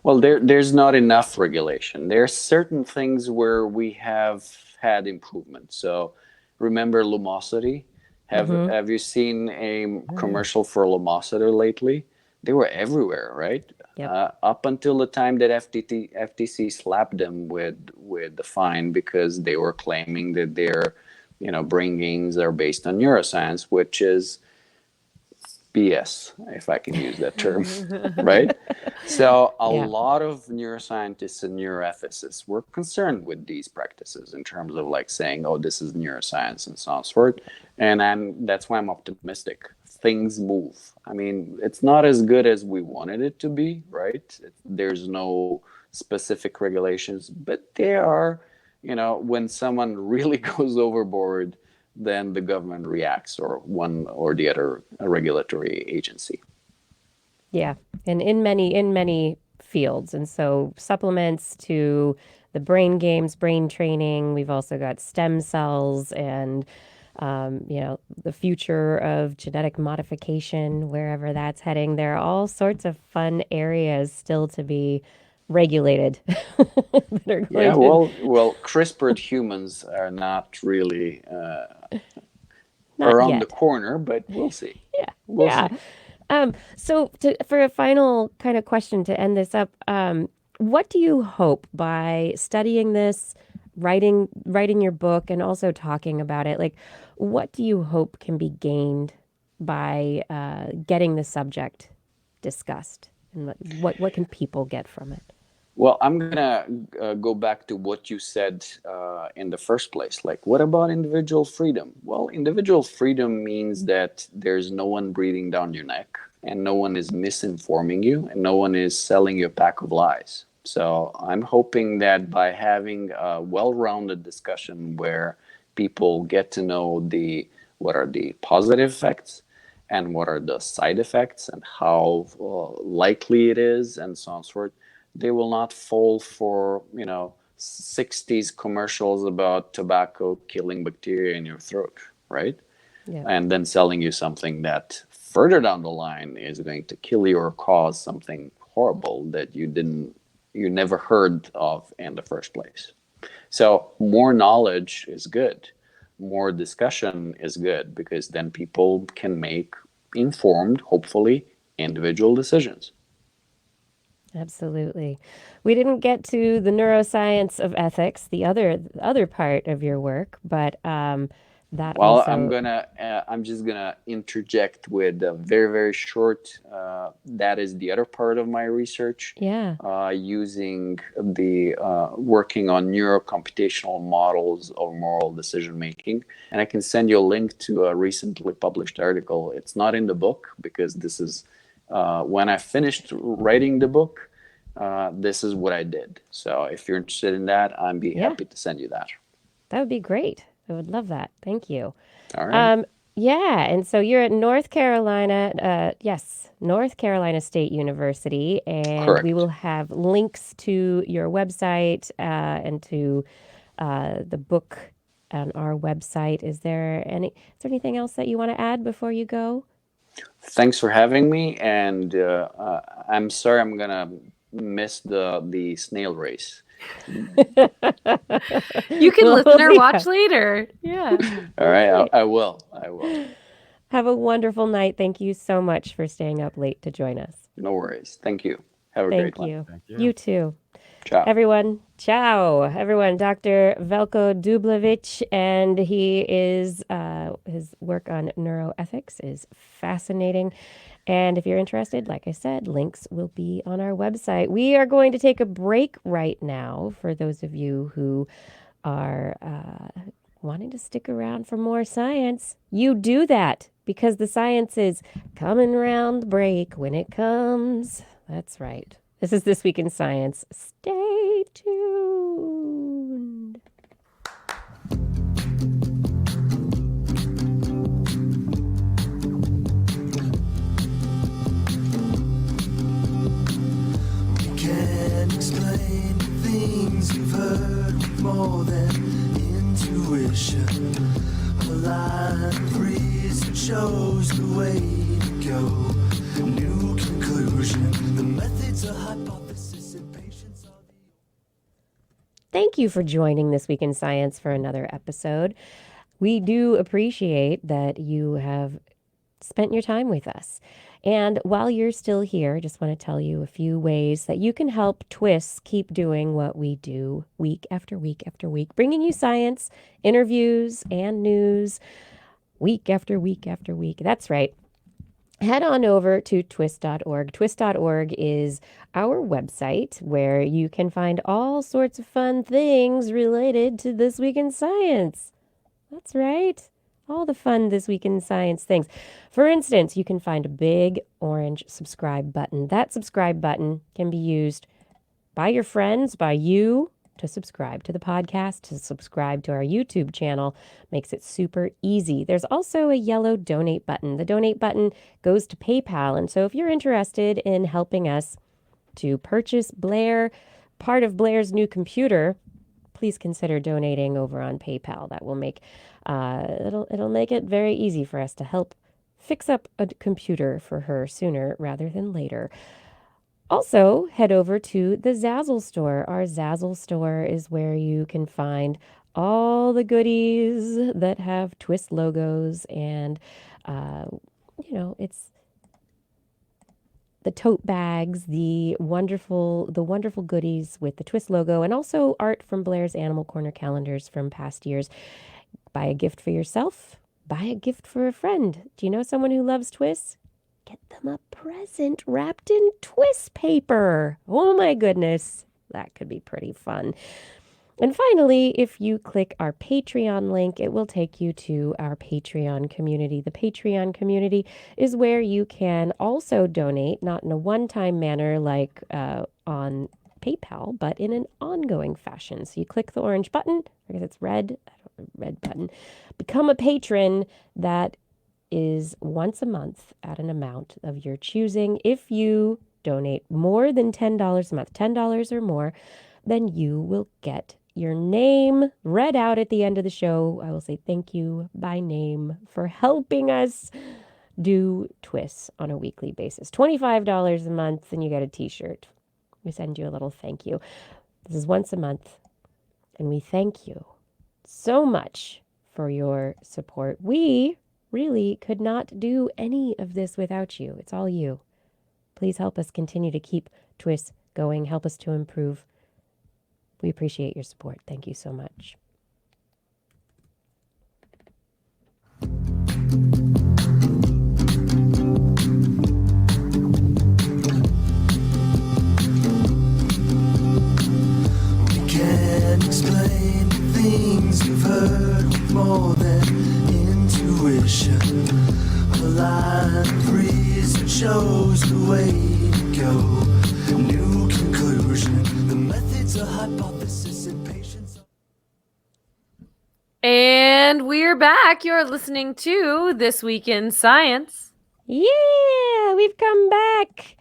Well, there's not enough regulation. There are certain things where we have had improvement. So remember Lumosity? Have you seen a commercial for Lumosity lately? They were everywhere, right? Yep. Up until the time that FTC slapped them with the fine because they were claiming that their brain gains are based on neuroscience, which is BS, if I can use that term, right? So a lot of neuroscientists and neuroethicists were concerned with these practices in terms of saying, oh, this is neuroscience and so on and so forth. And that's why I'm optimistic. Things move. I mean, it's not as good as we wanted it to be, right? There's no specific regulations, but there are, when someone really goes overboard, then the government reacts, or one or the other regulatory agency. Yeah, and in many fields. And so supplements to the brain games, brain training. We've also got stem cells and, the future of genetic modification, wherever that's heading. There are all sorts of fun areas still to be regulated. Well, CRISPRed humans are not really not around yet. the corner, but we'll see. We'll see. So for a final kind of question to end this up, what do you hope by studying this, writing your book, and also talking about it? What do you hope can be gained by getting the subject discussed, and what can people get from it? Well, I'm gonna go back to what you said in the first place. What about individual freedom? Well, individual freedom means that there's no one breathing down your neck, and no one is misinforming you, and no one is selling you a pack of lies. So I'm hoping that by having a well-rounded discussion where people get to know what are the positive effects and what are the side effects and how likely it is and so on and so forth, they will not fall for 60s commercials about tobacco killing bacteria in your throat, right? Yeah. And then selling you something that further down the line is going to kill you or cause something horrible that you didn't you never heard of in the first place. So more knowledge is good. More discussion is good, because then people can make informed, hopefully, individual decisions. Absolutely. We didn't get to the neuroscience of ethics, the other part of your work, but that Well, also, I'm just gonna interject with a very, very short. That is the other part of my research, yeah. using the working on neurocomputational models of moral decision making. And I can send you a link to a recently published article. It's not in the book, because this is when I finished writing the book. This is what I did. So if you're interested in that, I'd be Yeah. happy to send you that. That would be great. I would love that. Thank you. All right. Yeah, and so you're at North Carolina, yes, North Carolina State University, and we Correct. will have links to your website and to the book on our website. Is there anything else that you want to add before you go? Thanks for having me, and I'm sorry I'm gonna miss the snail race. You can We'll listen or be watch back. later. Yeah. All right, Okay. I will. I will. Have a wonderful night. Thank you so much for staying up late to join us. No worries. Thank you. Have a Thank great one. you. Thank you. You too. Ciao. Everyone, ciao. Everyone, Dr. Veljko Dubljević, and his work on neuroethics is fascinating. And if you're interested, like I said, links will be on our website. We are going to take a break right now for those of you who are wanting to stick around for more science. You do that because the science is coming around the break when it comes. That's right. This is This Week in Science. Stay tuned. Can't explain things you've heard with more than intuition. A line of reason shows the way to go. New conclusion. The methods of hypothesis and patience are the. Thank you for joining This Week in Science for another episode. We do appreciate that you have spent your time with us. And while you're still here, I just want to tell you a few ways that you can help TWIS keep doing what we do week after week after week, bringing you science, interviews, and news week after week after week. That's right. Head on over to TWIS.org. TWIS.org is our website where you can find all sorts of fun things related to This Week in Science. That's right. All the fun This Week in Science things. For instance, you can find a big orange subscribe button. That subscribe button can be used by your friends, by you, to subscribe to the podcast, to subscribe to our YouTube channel. Makes it super easy. There's also a yellow donate button. The donate button goes to PayPal. And so if you're interested in helping us to purchase part of Blair's new computer, please consider donating over on PayPal. That will make it'll make it very easy for us to help fix up a computer for her sooner rather than later. Also, head over to the Zazzle store. Our Zazzle store is where you can find all the goodies that have TWIS logos, and it's the tote bags, the wonderful goodies with the TWIS logo, and also art from Blair's Animal Corner calendars from past years. Buy a gift for yourself, buy a gift for a friend. Do you know someone who loves TWIS? Get them a present wrapped in TWIS paper. Oh my goodness, that could be pretty fun. And finally, if you click our Patreon link, it will take you to our Patreon community. The Patreon community is where you can also donate, not in a one-time manner like on PayPal, but in an ongoing fashion. So you click the orange button, I guess it's red button, become a patron. That is once a month at an amount of your choosing. If you donate more than $10 a month, $10 or more, then you will get your name read out at the end of the show. I will say thank you by name for helping us do TWIS on a weekly basis. $25 a month and you get a t-shirt. We send you a little thank you. This is once a month, and we thank you so much for your support. We really could not do any of this without you. It's all you. Please help us continue to keep TWIS going. Help us to improve. We appreciate your support. Thank you so much. Can't explain things you've heard with more than intuition. A line breeze that shows the way to go. New conclusion. The methods of hypothesis and patience. And we're back. You're listening to This Week in Science. Yeah, we've come back.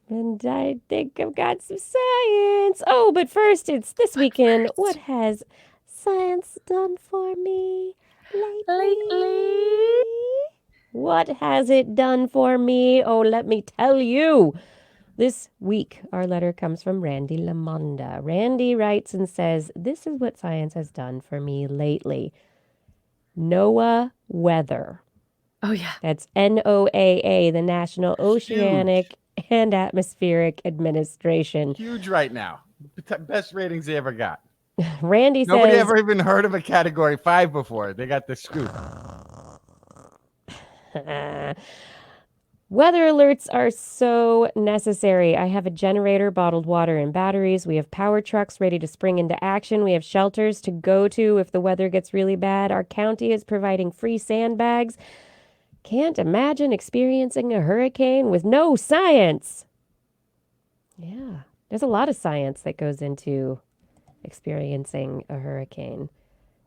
And I think I've got some science. Oh, but first, it's This Weekend. What has science done for me lately? What has it done for me? Oh, let me tell you. This week, our letter comes from Randy LaMonda. Randy writes and says, this is what science has done for me lately. NOAA Weather. Oh, yeah. That's NOAA, the National Oceanic and Atmospheric Administration. Huge right now. Best ratings they ever got. Randy Nobody says, ever even heard of a Category 5 before. They got the scoop. weather alerts are so necessary. I have a generator, bottled water, and batteries. We have power trucks ready to spring into action. We have shelters to go to if the weather gets really bad. Our county is providing free sandbags. Can't imagine experiencing a hurricane with no science. Yeah, there's a lot of science that goes into experiencing a hurricane,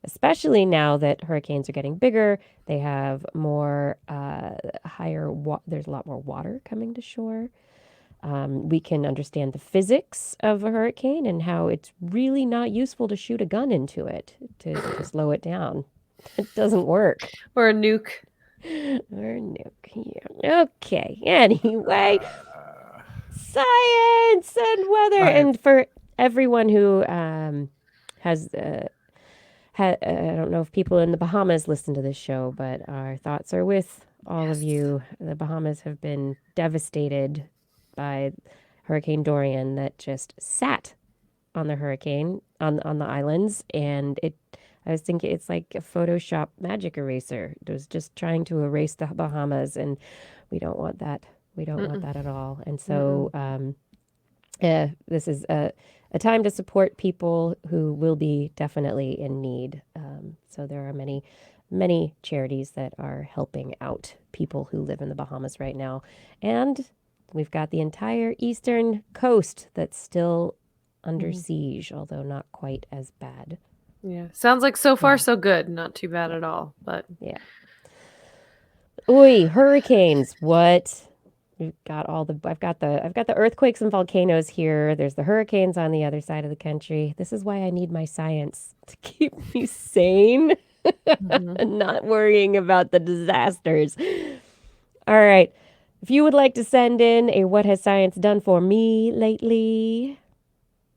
especially now that hurricanes are getting bigger. They have more there's a lot more water coming to shore. We can understand the physics of a hurricane and how it's really not useful to shoot a gun into it to slow it down. It doesn't work. Or a nuke. Or nuke. Yeah. Okay. Anyway, science and weather. Right. And for everyone who has, I don't know if people in the Bahamas listen to this show, but our thoughts are with all of you. The Bahamas have been devastated by Hurricane Dorian that just sat on the hurricane on the islands, and I was thinking it's like a Photoshop magic eraser. It was just trying to erase the Bahamas, and we don't want that. We don't want that at all. And so this is a time to support people who will be definitely in need. So there are many, many charities that are helping out people who live in the Bahamas right now. And we've got the entire eastern coast that's still under siege, although not quite as bad. Yeah. Sounds like so far so good. Not too bad at all. But Yeah. Oi, hurricanes. What? We've got I've got the earthquakes and volcanoes here. There's the hurricanes on the other side of the country. This is why I need my science to keep me sane and not worrying about the disasters. All right. If you would like to send in a What Has Science Done For Me Lately,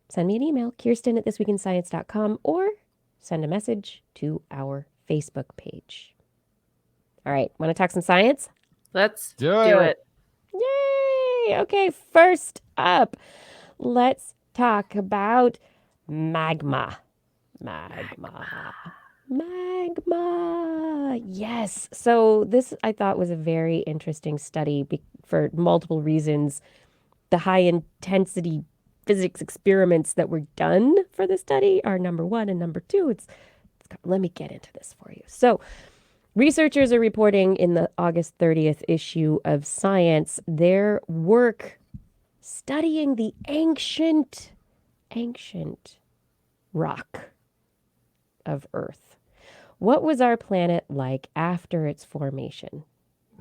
send me an email, kirsten@thisweekinscience.com, or send a message to our Facebook page. All right. Want to talk some science? let's Do do it. it. Yay! Okay, first up, let's talk about magma. Magma. Yes. So this I thought was a very interesting study for multiple reasons. The high intensity physics experiments that were done for the study are number one, and number two, let me get into this for you. So researchers are reporting in the August 30th issue of Science their work studying the ancient rock of Earth. What was our planet like after its formation?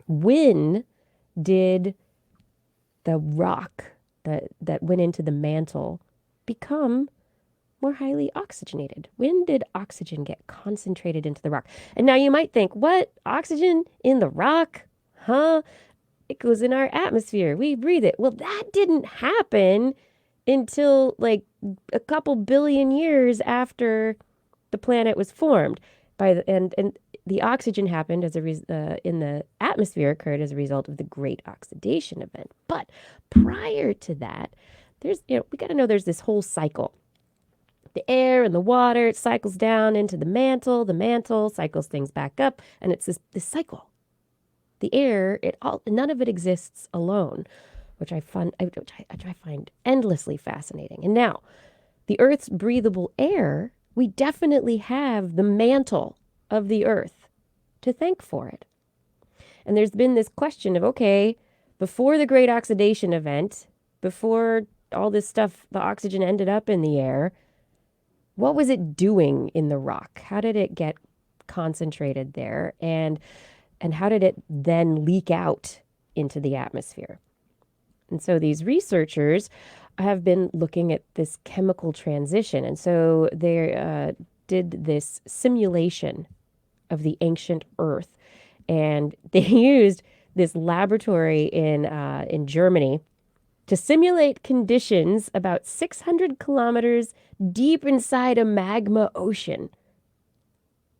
When did the rock that went into the mantle become more highly oxygenated? When did oxygen get concentrated into the rock? And now you might think, what? Oxygen in the rock? Huh? It goes in our atmosphere. We breathe it. Well, that didn't happen until like a couple billion years after the planet was formed. And the oxygen happened as in the atmosphere occurred as a result of the Great Oxidation Event. But prior to that, we got to know there's this whole cycle. The air and the water, it cycles down into the mantle cycles things back up, and it's this cycle. The air, none of it exists alone, which I find endlessly fascinating. And now, the Earth's breathable air, we definitely have the mantle of the Earth to thank for it. And there's been this question of, okay, before the Great Oxidation Event, before all this stuff, the oxygen ended up in the air, what was it doing in the rock? How did it get concentrated there? And how did it then leak out into the atmosphere? And so these researchers have been looking at this chemical transition. And so they did this simulation of the ancient Earth. And they used this laboratory in Germany to simulate conditions about 600 kilometers deep inside a magma ocean.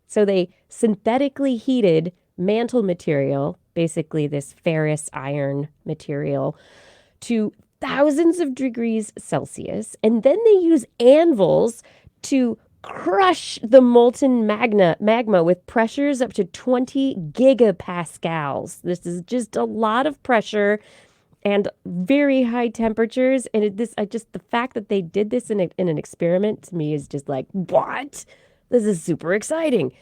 So they synthetically heated mantle material, basically this ferrous iron material, to thousands of degrees Celsius, and then they use anvils to crush the molten magma with pressures up to 20 gigapascals. This is just a lot of pressure and very high temperatures. And the fact that they did this in an experiment to me is just like, what? This is super exciting.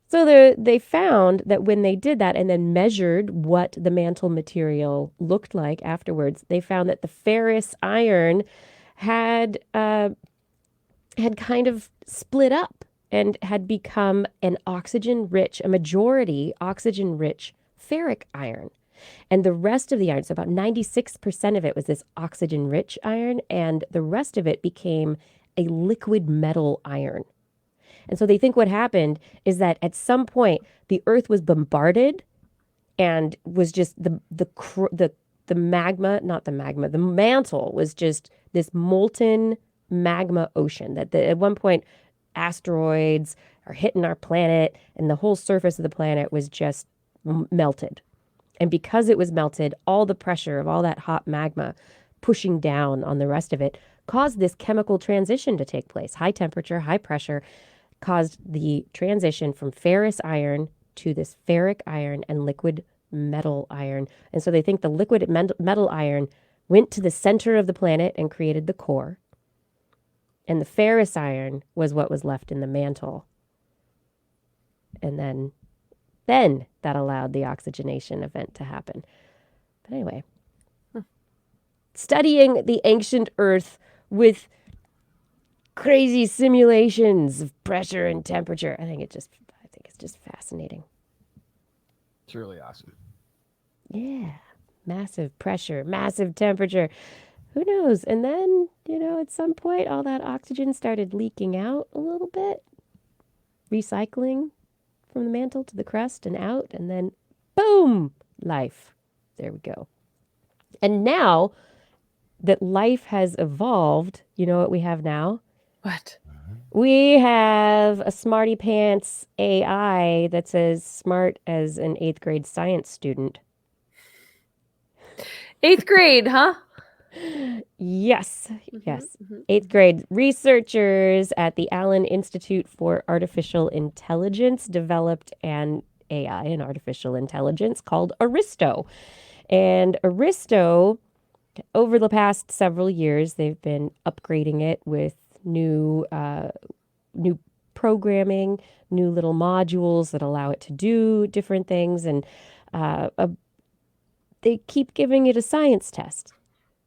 So they found that when they did that and then measured what the mantle material looked like afterwards, they found that the ferrous iron had kind of split up and had become a majority oxygen-rich ferric iron. And the rest of the iron, so about 96% of it was this oxygen-rich iron, and the rest of it became a liquid metal iron. And so they think what happened is that at some point the Earth was bombarded and was just the mantle was just this molten magma ocean. At one point asteroids are hitting our planet and the whole surface of the planet was just melted. And because it was melted, all the pressure of all that hot magma pushing down on the rest of it caused this chemical transition to take place. High temperature, high pressure caused the transition from ferrous iron to this ferric iron and liquid metal iron. And so they think the liquid metal iron went to the center of the planet and created the core. And the ferrous iron was what was left in the mantle. And then that allowed the oxygenation event to happen. But anyway, studying the ancient Earth with crazy simulations of pressure and temperature. I think it's just fascinating. It's really awesome. Yeah. Massive pressure, massive temperature. Who knows? And then, at some point, all that oxygen started leaking out a little bit, recycling from the mantle to the crust and out, and then boom, life. There we go. And now that life has evolved, you know what we have now? What? We have a smarty pants AI that's as smart as an 8th grade science student. 8th grade, huh? Yes. 8th grade. Researchers at the Allen Institute for Artificial Intelligence developed an AI, an artificial intelligence called Aristo. And Aristo, over the past several years, they've been upgrading it with new programming, new little modules that allow it to do different things. And they keep giving it a science test.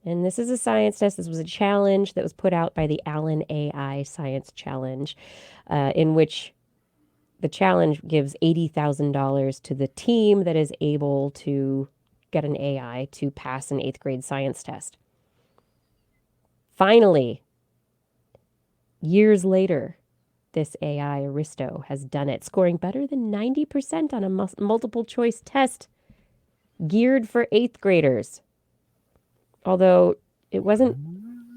And this is a science test. This was a challenge that was put out by the Allen AI Science Challenge, in which the challenge gives $80,000 to the team that is able to get an AI to pass an 8th grade science test. Finally, years later, this AI Aristo has done it, scoring better than 90% on a multiple choice test geared for 8th graders. Although It wasn't,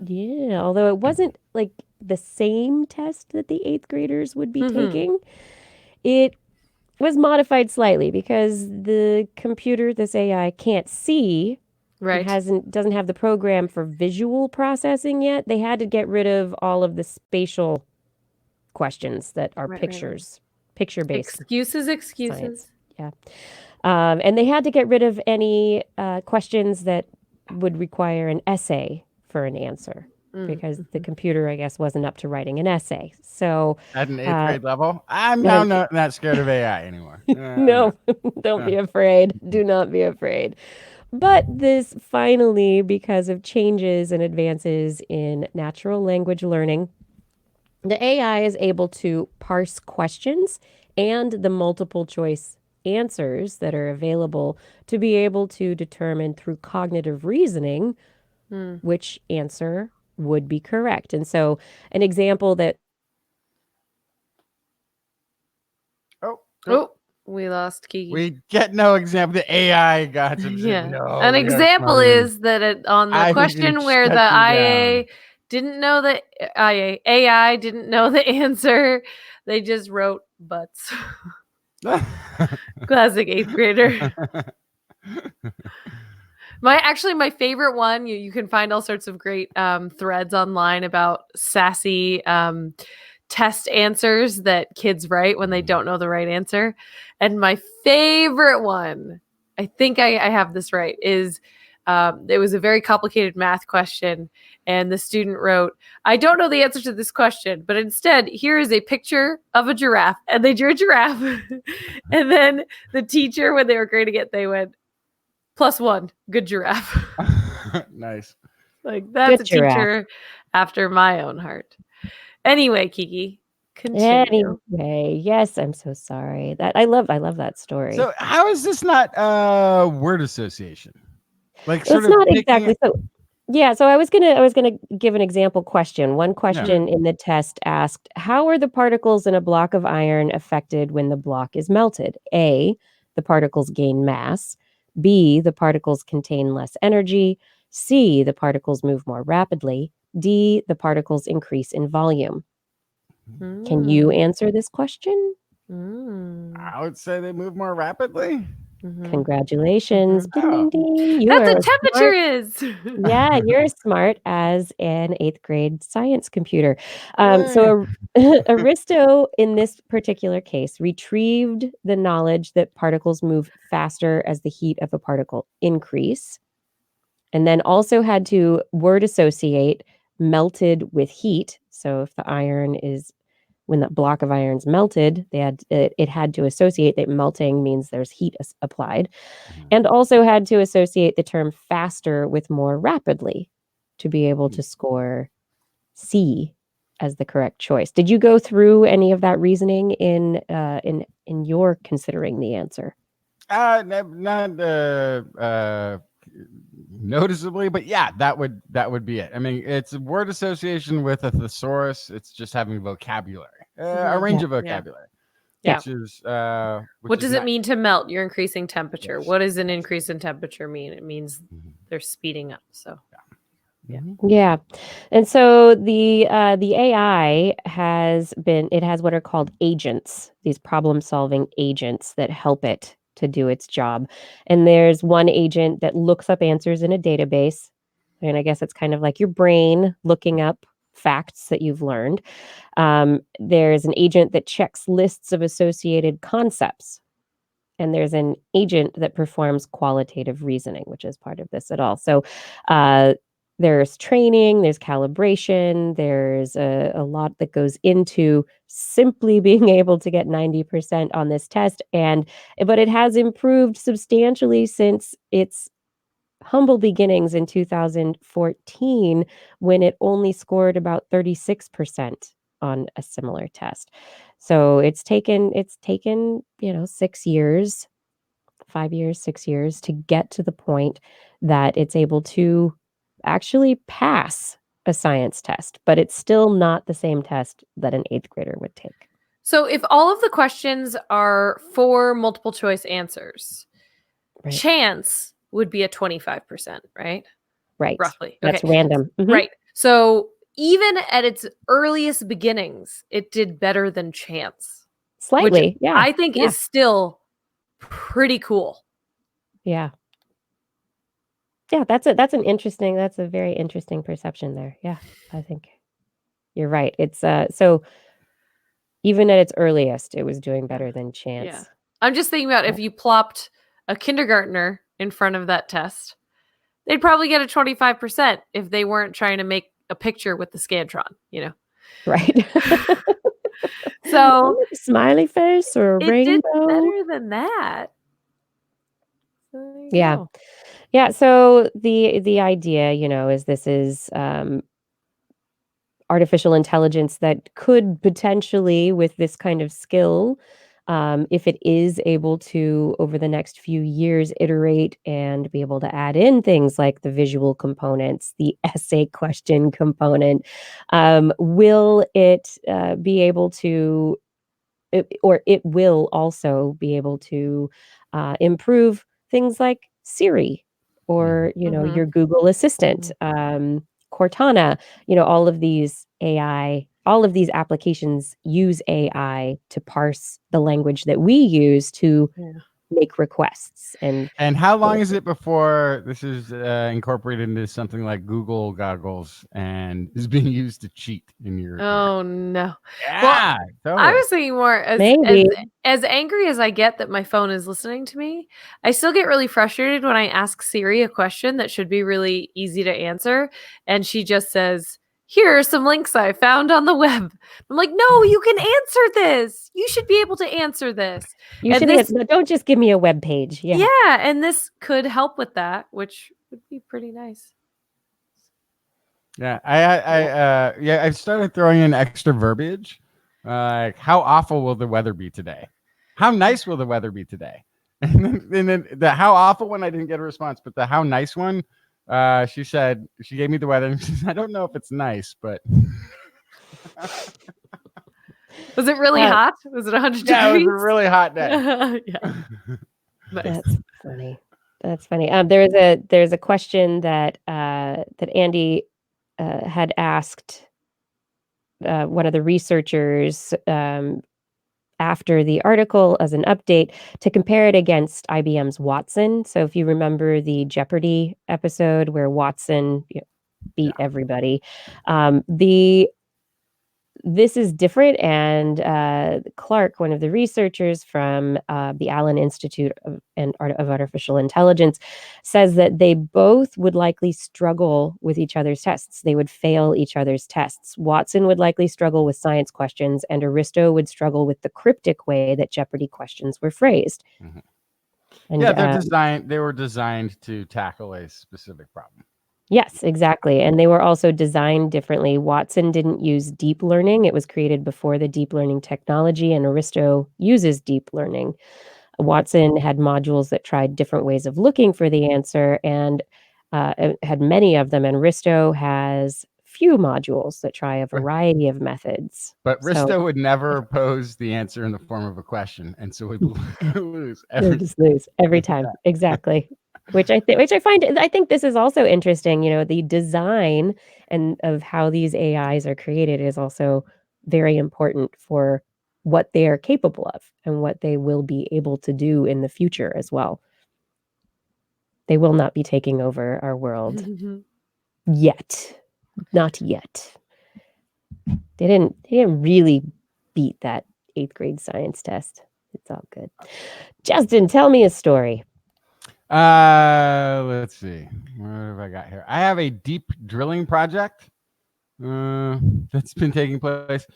yeah, although it wasn't like the same test that the eighth graders would be taking. It was modified slightly because the computer, this AI, can't see. Right. It doesn't have the program for visual processing yet. They had to get rid of all of the spatial questions that are Right. picture-based Excuses. science. Yeah. And they had to get rid of any questions that would require an essay for an answer because the computer, I guess, wasn't up to writing an essay. So At an eighth grade level, I'm no. now not scared of AI anymore. no, don't be afraid. Do not be afraid. But this finally, because of changes and advances in natural language learning, the AI is able to parse questions and the multiple choice answers that are available to be able to determine through cognitive reasoning which answer would be correct. And so, an example that Oh, we lost Kiki. We get no example. The AI got some shit. Yeah. No, An we are example smarter than- is that on the I was question gonna where shut the you IA didn't know the AI didn't know the answer, they just wrote butts. Classic eighth grader. My favorite one, you can find all sorts of great threads online about sassy test answers that kids write when they don't know the right answer. And my favorite one, I think I have this right, is it was a very complicated math question. And the student wrote, I don't know the answer to this question, but instead, here is a picture of a giraffe. And they drew a giraffe. And then the teacher, when they were grading it, they went, +1, good giraffe. Nice. Like, that's Good a giraffe. teacher after my own heart. Anyway, Kiki, continue. anyway, yes, I'm so sorry. That I love that story. So how is this not word association? Like It's not exactly so. Yeah, so I was gonna give an example question. One question in the test asked, how are the particles in a block of iron affected when the block is melted? A, the particles gain mass. B, the particles contain less energy. C, the particles move more rapidly. D, the particles increase in volume. Can you answer this question? I would say they move more rapidly. Congratulations. Ding, ding, ding. You That's are what temperature is. Yeah, you're as smart as an eighth grade science computer. So Aristo, in this particular case, retrieved the knowledge that particles move faster as the heat of a particle increase, and then also had to word associate melted with heat. So if the iron is when that block of iron's melted, it had to associate that melting means there's heat applied, and also had to associate the term faster with more rapidly to be able to score C as the correct choice. Did you go through any of that reasoning in your considering the answer? Not noticeably, but yeah, that would be it. I mean, it's a word association with a thesaurus. It's just having vocabulary, a range of vocabulary. Yeah. Which is What does it not- mean to melt? You're increasing temperature. Yes. What does an increase in temperature mean? It means they're speeding up. So Yeah. And so the AI has what are called agents, these problem-solving agents that help it to do its job. And there's one agent that looks up answers in a database. And I guess it's kind of like your brain looking up facts that you've learned. There's an agent that checks lists of associated concepts. And there's an agent that performs qualitative reasoning, which is part of this at all. So there's training, there's calibration, there's a lot that goes into simply being able to get 90% on this test. But it has improved substantially since its humble beginnings in 2014, when it only scored about 36% on a similar test. So it's taken 6 years, 5 years, 6 years to get to the point that it's able to actually pass a science test, but it's still not the same test that an eighth grader would take. So if all of the questions are for multiple choice answers, Right. chance would be a 25%, right? Right. roughly. That's Okay. random. Mhm. Right. So even at its earliest beginnings, it did better than chance, which Slightly. Yeah. I think Yeah. is still pretty cool. Yeah. Yeah, that's a very interesting perception there. Yeah, I think you're right. It's so even at its earliest, it was doing better than Yeah. chance. I'm just thinking about if you plopped a kindergartner in front of that test, they'd probably get a 25% if they weren't trying to make a picture with the Scantron, you know. Right. So A smiley face or a it did rainbow. better than that. So there you Yeah. go. Yeah, so the idea, is this is artificial intelligence that could potentially, with this kind of skill, if it is able to, over the next few years, iterate and be able to add in things like the visual components, the essay question component, will it be able to, or it will also be able to improve things like Siri or, Mhm. your Google Assistant, Cortana, all of these applications use AI to parse the language that we use to Yeah. make requests. And how long is it before this is incorporated into something like Google goggles and is being used to cheat in your? Oh no. Yeah, Well, I totally. was thinking more as maybe, as angry as I get that my phone is listening to me, I still get really frustrated when I ask Siri a question that should be really easy to answer, and she just says, "Here are some links I found on the web." I'm like, "No, you can answer this. You should be able to answer this." you And should this, but don't just give me a web page. Yeah. yeah, and this could help with that, which would be pretty nice. Yeah, I've started throwing in extra verbiage, like how awful will the weather be today? How nice will the weather be today? And then the how awful one I didn't get a response, but the how nice one, she said she gave me the weather. And she said, I don't know if it's nice, but Was it really Uh, hot? Was it 100 yeah, it was degrees? a really hot day. Yeah. Nice. That's funny. That's funny. There's a question that that Andy had asked one of the researchers after the article as an update to compare it against IBM's Watson. So if you remember the Jeopardy episode where Watson beat everybody, the this is different, and Clark, one of the researchers from the Allen Institute of Artificial Intelligence, says that they both would likely struggle with each other's tests. They would fail each other's tests. Watson would likely struggle with science questions, and Aristo would struggle with the cryptic way that Jeopardy questions were phrased. Mhm. And, Yeah, they were designed to tackle a specific problem. yes, exactly. And they were also designed differently. Watson didn't use deep learning. It was created before the deep learning technology, and Aristo uses deep learning. Watson had modules that tried different ways of looking for the answer, and it had many of them. And Aristo has few modules that try a variety of methods. But So Risto would never pose the answer in the form of a question, and so we'd lose they every. just lose every time. Exactly. Which I think this is also interesting. The design and of how these AIs are created is also very important for what they are capable of and what they will be able to do in the future as well. They will not be taking over our world yet. Not yet. They didn't really beat that 8th grade science test. It's all good. Justin, tell me a story. Let's see. What have I got here? I have a deep drilling project that's been taking place.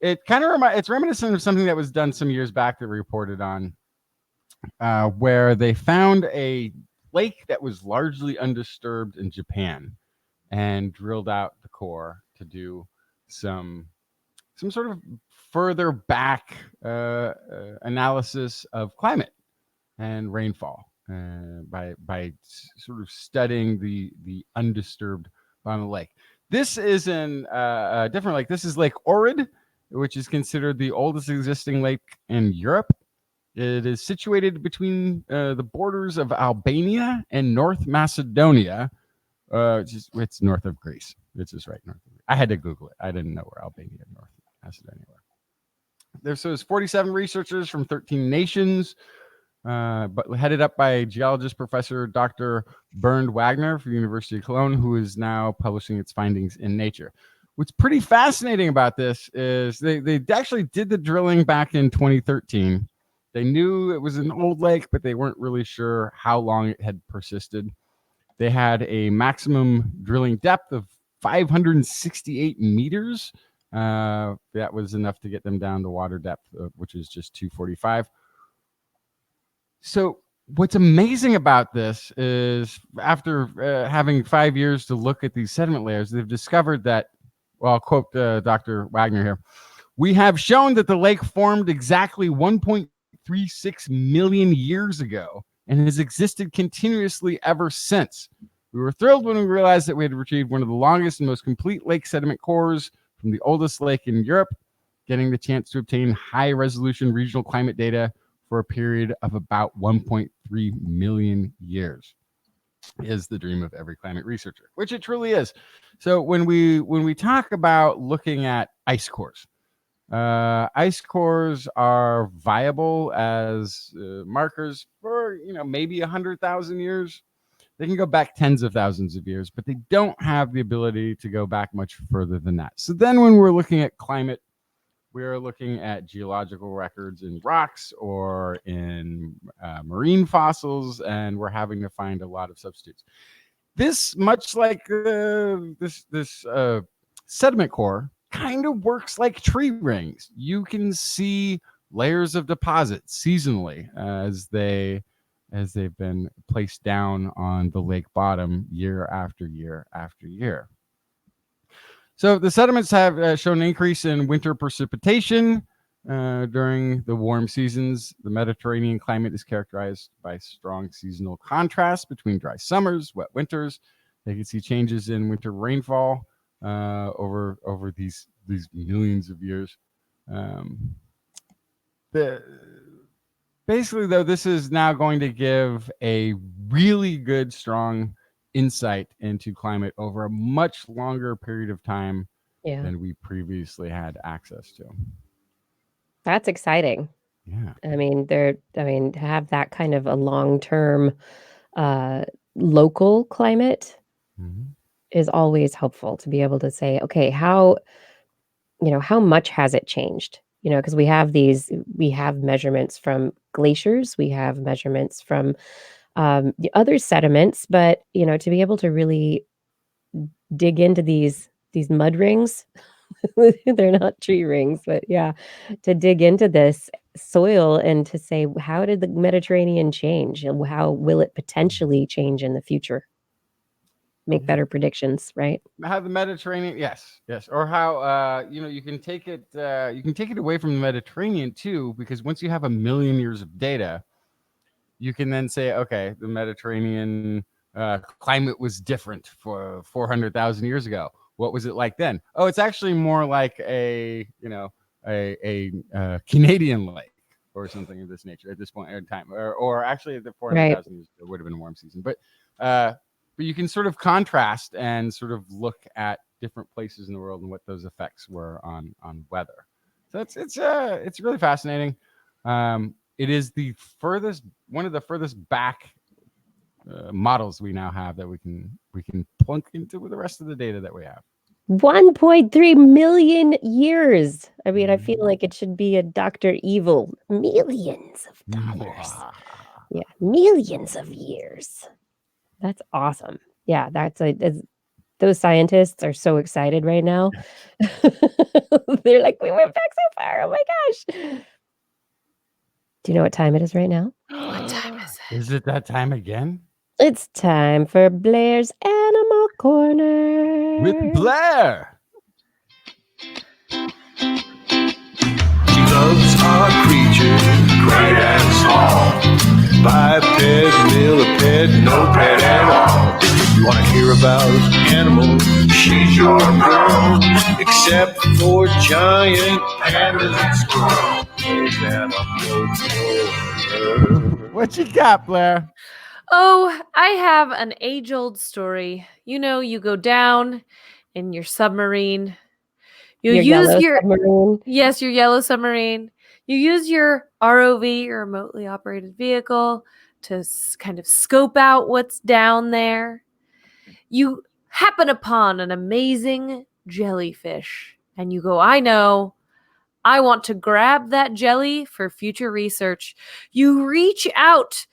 It kind of it's reminiscent of something that was done some years back that we reported on, where they found a lake that was largely undisturbed in Japan and drilled out the core to do some sort of further back analysis of climate and rainfall by sort of studying the undisturbed bottom of the lake. This is a different lake. This is Lake Ohrid, which is considered the oldest existing lake in Europe. It is situated between the borders of Albania and North Macedonia, It's north of Greece. It's just right north of Greece. I had to Google it. I didn't know where Albania North Macedonia were. There's 47 researchers from 13 nations, but headed up by geologist professor Dr. Bernd Wagner from the University of Cologne, who is now publishing its findings in Nature. What's pretty fascinating about this is they actually did the drilling back in 2013. They knew it was an old lake, but they weren't really sure how long it had persisted. They had a maximum drilling depth of 568 meters. That was enough to get them down to water depth, which is just 245. So what's amazing about this is after having 5 years to look at these sediment layers, they've discovered that, well, I'll quote Dr. Wagner here, "We have shown that the lake formed exactly 1.36 million years ago and has existed continuously ever since. We were thrilled when we realized that we had retrieved one of the longest and most complete lake sediment cores from the oldest lake in Europe, getting the chance to obtain high-resolution regional climate data for a period of about 1.3 million years." Is the dream of every climate researcher, which it truly is. So when we talk about looking at ice cores are viable as markers for maybe 100,000 years. They can go back tens of thousands of years, but they don't have the ability to go back much further than that. So then when we're looking at climate, we are looking at geological records in rocks or in marine fossils, and we're having to find a lot of substitutes. This, much like this sediment core, kind of works like tree rings. You can see layers of deposits seasonally as they've been placed down on the lake bottom year after year after year. So the sediments have shown an increase in winter precipitation during the warm seasons. The Mediterranean climate is characterized by strong seasonal contrast between dry summers, wet winters. They can see changes in winter rainfall over these millions of years. Basically, though, this is now going to give a really good, strong insight into climate over a much longer period of time than we previously had access to. That's exciting. Yeah. I mean, to have that kind of a long-term local climate is always helpful to be able to say, okay, how much has it changed? Because we have measurements from glaciers, we have measurements from the other sediments, but to be able to really dig into these mud rings, they're not tree rings, but to dig into this soil and to say, how did the Mediterranean change and how will it potentially change in the future? Make better predictions, right? How the Mediterranean, yes, or how you can take it away from the Mediterranean too, because once you have 1 million years of data, you can then say, okay, the Mediterranean climate was different for 400,000 years ago. What was it like then? Oh, it's actually more like a Canadian lake or something of this nature at this point in time, or actually the 400,000 years ago would have been a warm season, but you can sort of contrast and sort of look at different places in the world and what those effects were on weather. So it's really fascinating. It is one of the furthest back models we now have that we can plunk into with the rest of the data that we have. 1.3 million years. I mean, I feel like it should be a Dr. Evil. Millions of dollars. Yeah, millions of years. That's awesome. Yeah, those scientists are so excited right now. They're like, we went back so far. Oh my gosh. Do you know what time it is right now? What time is it? Is it that time again? It's time for Blair's Animal Corner. With Blair. She loves our creatures, great and small. Biped, millipede, no pet at all. If you want to hear about animals, she's your girl. Except for giant pandas and squirrels. There's Animal Corner. What you got, Blair? Oh, I have an age-old story. you go down in your submarine. You Your use yellow your submarine. Yes, your yellow submarine. You use your ROV, your remotely operated vehicle, to kind of scope out what's down there. You happen upon an amazing jellyfish, and you go, I know, I want to grab that jelly for future research. You reach out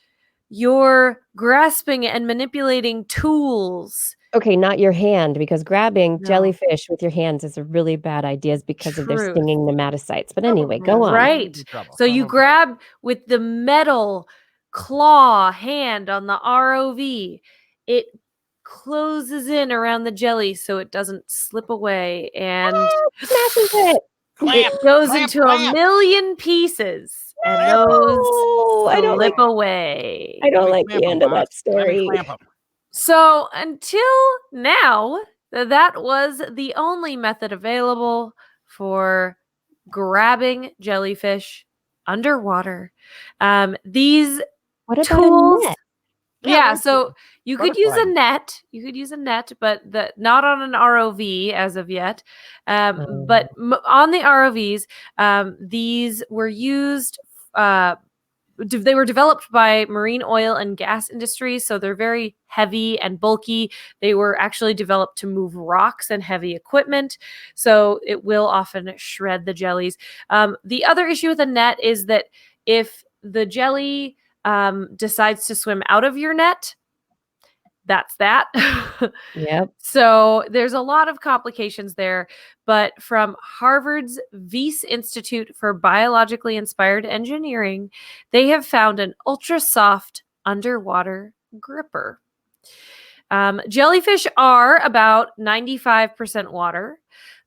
your grasping and manipulating tools. Okay, not your hand, because grabbing No. jellyfish with your hands is a really bad idea because of their Truth. stinging nematocytes. But anyway, go on. Right. Trouble. So you grab with the metal claw hand on the ROV. It closes in around the jelly so it doesn't slip away, and Smashes it. it goes clamp, into clamp. a million pieces, and Clamp 'em. those Oh, I don't slip like away. I don't Let me like clamp the 'em, end of boss. that Let me story. clamp 'em. So until now, that was the only method available for grabbing jellyfish underwater. These What about tools, a net? yeah, so you could use a butterfly. net. You could use a net, but not on an ROV as of yet. But on the ROVs, these were used. They were developed by marine oil and gas industries, so they're very heavy and bulky. They were actually developed to move rocks and heavy equipment, so it will often shred the jellies. The other issue with a net is that if the jelly decides to swim out of your net, that's that. Yep. So there's a lot of complications there, but from Harvard's Wyss Institute for Biologically Inspired Engineering, they have found an ultra soft underwater gripper. Jellyfish are about 95% water.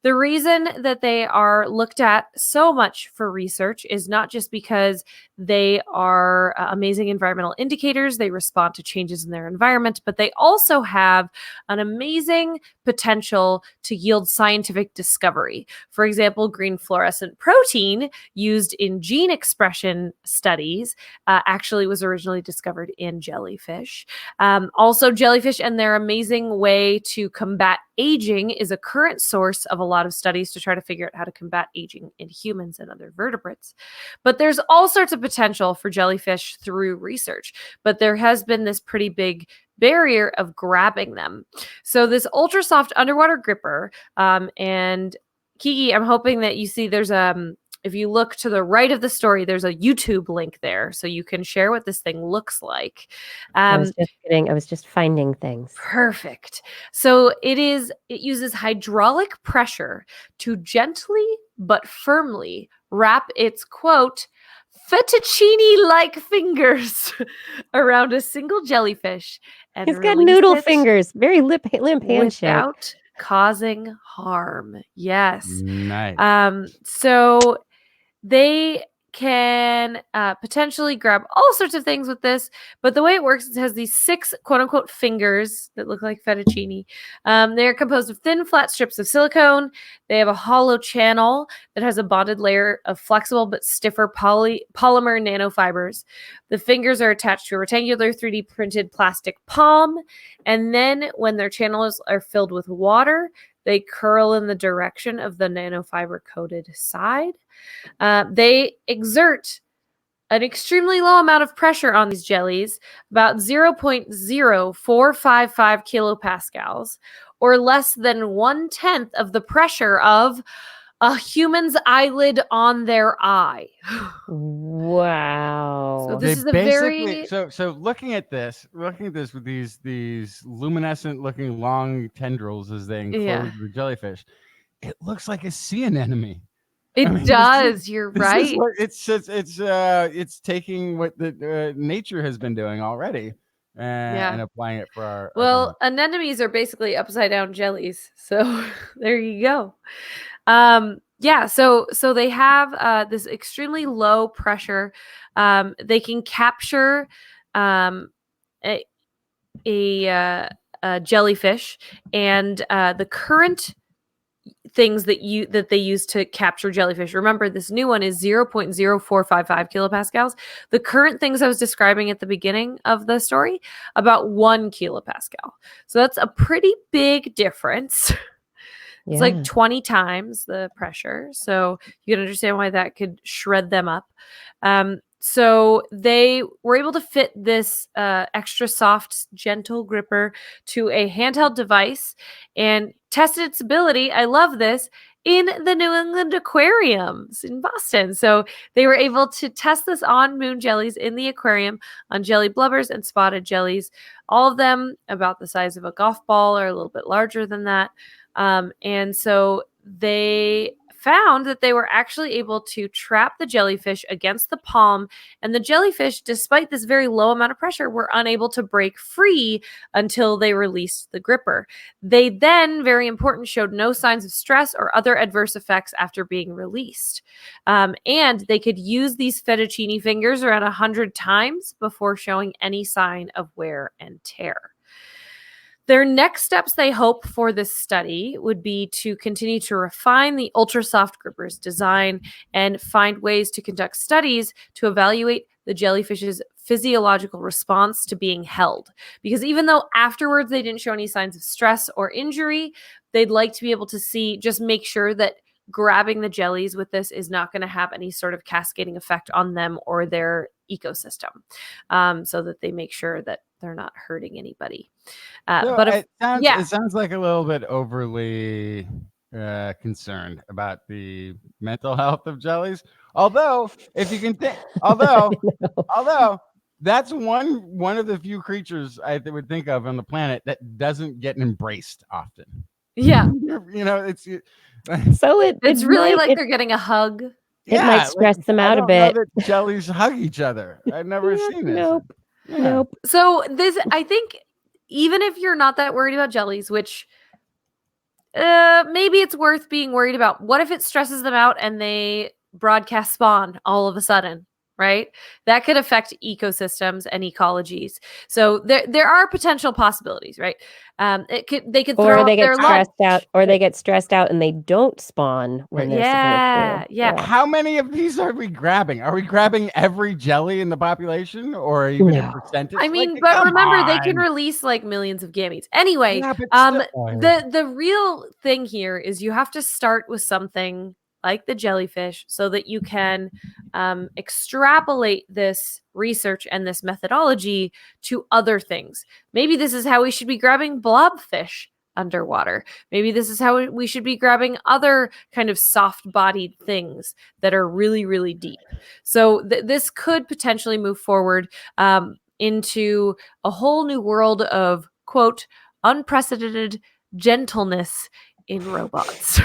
The reason that they are looked at so much for research is not just because they are amazing environmental indicators, they respond to changes in their environment, but they also have an amazing potential to yield scientific discovery. For example, green fluorescent protein used in gene expression studies actually was originally discovered in jellyfish. Also, jellyfish and their amazing way to combat aging is a current source of a lot of studies to try to figure out how to combat aging in humans and other vertebrates. But there's all sorts of potential for jellyfish through research, but there has been this pretty big barrier of grabbing them. So this ultra soft underwater gripper, and Kiki, I'm hoping that you see there's if you look to the right of the story, there's a YouTube link there, so you can share what this thing looks like. I was just kidding. I was just finding things. Perfect. So it uses hydraulic pressure to gently but firmly wrap its, quote, fettuccine-like fingers around a single jellyfish and He's got release noodle it fingers. Very limp handshake. without causing harm. Yes. Nice. So they can potentially grab all sorts of things with this, but the way it works is it has these 6 quote-unquote fingers that look like fettuccine. They're composed of thin, flat strips of silicone. They have a hollow channel that has a bonded layer of flexible but stiffer polymer nanofibers. The fingers are attached to a rectangular 3D printed plastic palm, and then when their channels are filled with water, they curl in the direction of the nanofiber-coated side. They exert an extremely low amount of pressure on these jellies, about 0.0455 kilopascals, or less than 1/10 of the pressure of a human's eyelid on their eye. Wow. So this is a basically very so looking at this with these luminescent looking long tendrils as they enclose Yeah. the jellyfish, it looks like a sea anemone. It I mean, does. You're This right. is what it's taking what the nature has been doing already and applying it for our Well, anemones are basically upside down jellies. So there you go. Yeah, so they have this extremely low pressure. They can capture a jellyfish, and the current things that they use to capture jellyfish. Remember, this new one is 0.0455 kilopascals. The current things I was describing at the beginning of the story, about 1 kilopascal. So that's a pretty big difference. It's Yeah. like 20 times the pressure. So you can understand why that could shred them up. So they were able to fit this extra soft, gentle gripper to a handheld device and tested its ability. I love this. In the New England aquariums in Boston. So they were able to test this on moon jellies in the aquarium, on jelly blubbers and spotted jellies, all of them about the size of a golf ball or a little bit larger than that. And so they found that they were actually able to trap the jellyfish against the palm, and the jellyfish, despite this very low amount of pressure, were unable to break free until they released the gripper. They then, very important, showed no signs of stress or other adverse effects after being released. And they could use these fettuccine fingers around 100 times before showing any sign of wear and tear. Their next steps, they hope, for this study would be to continue to refine the ultra-soft gripper's design and find ways to conduct studies to evaluate the jellyfish's physiological response to being held. Because even though afterwards they didn't show any signs of stress or injury, they'd like to be able to see, just make sure that grabbing the jellies with this is not going to have any sort of cascading effect on them or their ecosystem, so that they make sure that they're not hurting anybody. But if, it sounds like a little bit overly concerned about the mental health of jellies. Although, if you can think, although that's one of the few creatures I would think of on the planet that doesn't get embraced often. Yeah, it's So it's really like they're getting a hug. It might stress them out a bit. I don't know that jellies hug each other. I've never seen this. Nope. So this, I think, even if you're not that worried about jellies, which maybe it's worth being worried about. What if it stresses them out and they broadcast spawn all of a sudden, right? That could affect ecosystems and ecologies. So there are potential possibilities, right? They could throw Or they get their stressed lunch. out, or they get stressed out and they don't spawn when they're supposed to. Yeah. How many of these are we grabbing? Are we grabbing every jelly in the population, or even a percentage? I mean, but remember, they can release like millions of gametes. Anyway, the real thing here is you have to start with something like the jellyfish so that you can extrapolate this research and this methodology to other things. Maybe this is how we should be grabbing blobfish underwater. Maybe this is how we should be grabbing other kind of soft-bodied things that are really, really deep. So this could potentially move forward into a whole new world of, quote, unprecedented gentleness in robots.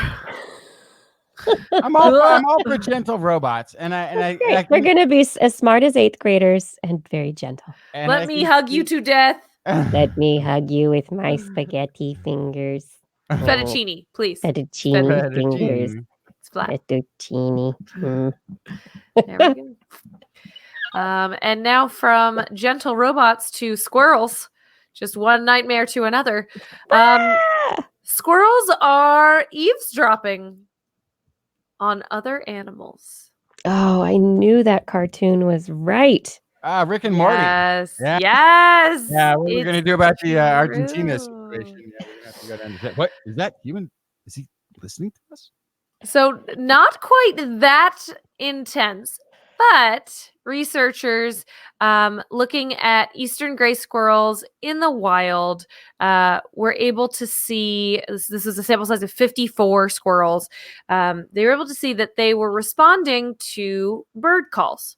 I'm all for gentle robots, and they're going to be as smart as 8th graders and very gentle. And Let me hug you to death. Let me hug you with my spaghetti fingers. Fettuccine, please. Fettuccine fingers. Splat. Fettuccine. There we go. And now from gentle robots to squirrels, just one nightmare to another. Squirrels are eavesdropping on other animals. Oh, I knew that cartoon was right. Rick and Morty. Yes. Yeah. Yes. Yeah, what are we going to do about the Argentina true. situation? Yeah, we have to go down to that. What is that human? Is he listening to us? So not quite that intense, but researchers looking at eastern gray squirrels in the wild were able to see, this is a sample size of 54 squirrels. They were able to see that they were responding to bird calls.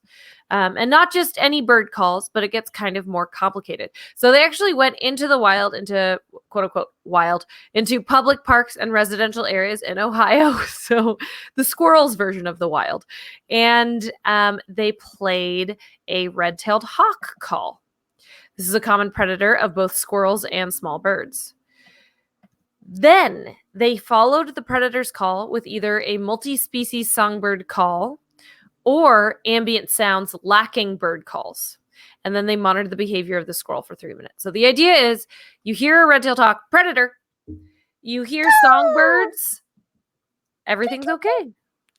And not just any bird calls, but it gets kind of more complicated. So they actually went into the wild, into quote unquote wild, into public parks and residential areas in Ohio. So the squirrels version of the wild. And they played a red-tailed hawk call. This is a common predator of both squirrels and small birds. Then they followed the predator's call with either a multi-species songbird call or ambient sounds lacking bird calls. And then they monitored the behavior of the squirrel for 3 minutes. So the idea is you hear a red-tailed hawk, predator. You hear songbirds, everything's okay.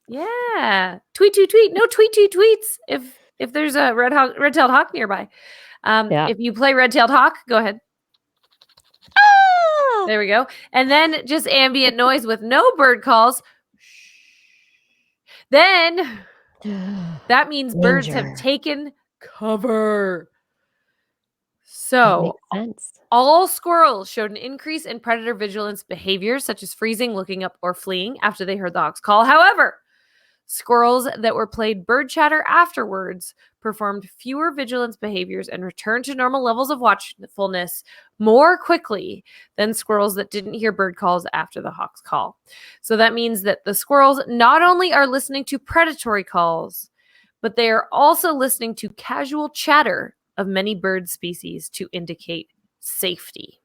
Yeah. Tweet, tweet, tweet. No tweet, tweet, tweets. If there's a red-tailed hawk nearby. Yeah. If you play red-tailed hawk, go ahead. Ah! There we go. And then just ambient noise with no bird calls. Then that means birds have Danger. taken cover. That So makes sense. all squirrels showed an increase in predator vigilance behaviors, such as freezing, looking up, or fleeing after they heard the hawk's call. However, squirrels that were played bird chatter afterwards performed fewer vigilance behaviors and returned to normal levels of watchfulness more quickly than squirrels that didn't hear bird calls after the hawk's call. So that means that the squirrels not only are listening to predatory calls, but they are also listening to casual chatter of many bird species to indicate safety.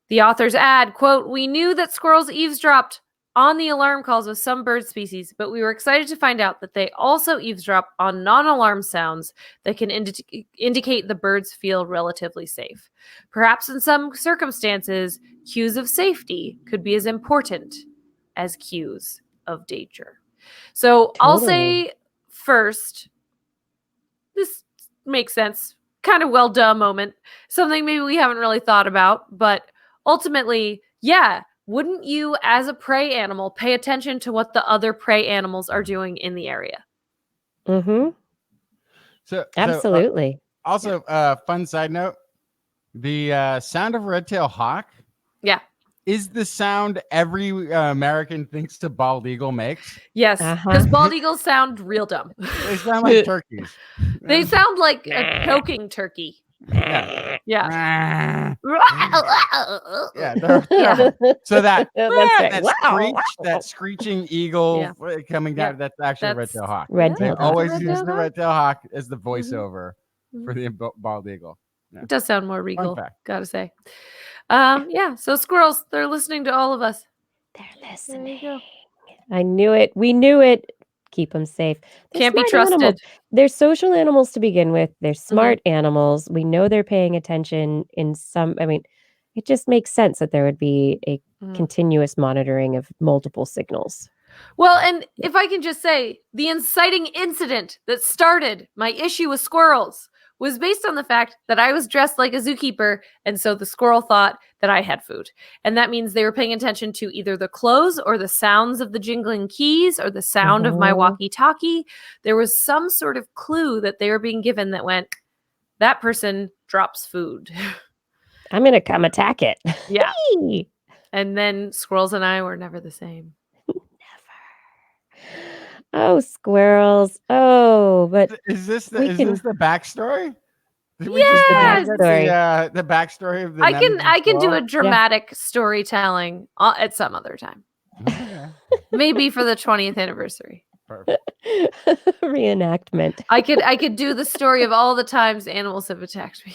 The authors add, quote, "We knew that squirrels eavesdropped on the alarm calls of some bird species, but we were excited to find out that they also eavesdrop on non-alarm sounds that can indicate the birds feel relatively safe. Perhaps in some circumstances, cues of safety could be as important as cues of danger." So I'll Totally. say first, this makes sense. Kind of well done moment. Something maybe we haven't really thought about, but ultimately, yeah, wouldn't you as a prey animal pay attention to what the other prey animals are doing in the area? Mm-hmm. So Absolutely. also, fun side note: the sound of a red-tailed hawk Yeah. is the sound every American thinks the bald eagle makes. Yes. Because Uh-huh. bald eagles sound real dumb. They sound like turkeys. They sound like a choking turkey. Yeah. Yeah. Yeah, they're Yeah. terrible. So that That's right. that Wow. screech, that screeching eagle coming down, Yeah. that's actually a That's- red-tailed hawk. Red-tailed They hawk. always Red-tailed use the hawk? red-tailed hawk as the Mhm. voiceover for the bald eagle. It does sound more regal, fact. gotta say. Yeah, so squirrels, they're listening to all of us. They're There you listening. go. I knew it. We knew it. Keep them safe. They're Can't be smart animals. trusted. They're social animals to begin with. They're smart animals. We know they're paying attention in some. I mean, it just makes sense that there would be a Mhm. continuous monitoring of multiple signals. Well, and if I can just say, the inciting incident that started my issue with squirrels was based on the fact that I was dressed like a zookeeper, and so the squirrel thought that I had food. And that means they were paying attention to either the clothes or the sounds of the jingling keys or the sound of my Mhm. walkie-talkie. There was some sort of clue that they were being given that went, that person drops food. I'm gonna come attack it. Yeah. Whee! And then squirrels and I were never the same. Oh, squirrels. Oh, but Is this we this can- the backstory? Did we Yes! just The backstory. the backstory of the I members can of do a Squirrel? dramatic storytelling at some other time. Okay, Maybe for the 20th anniversary. perfect. reenactment. I could do the story of all the times animals have attacked me.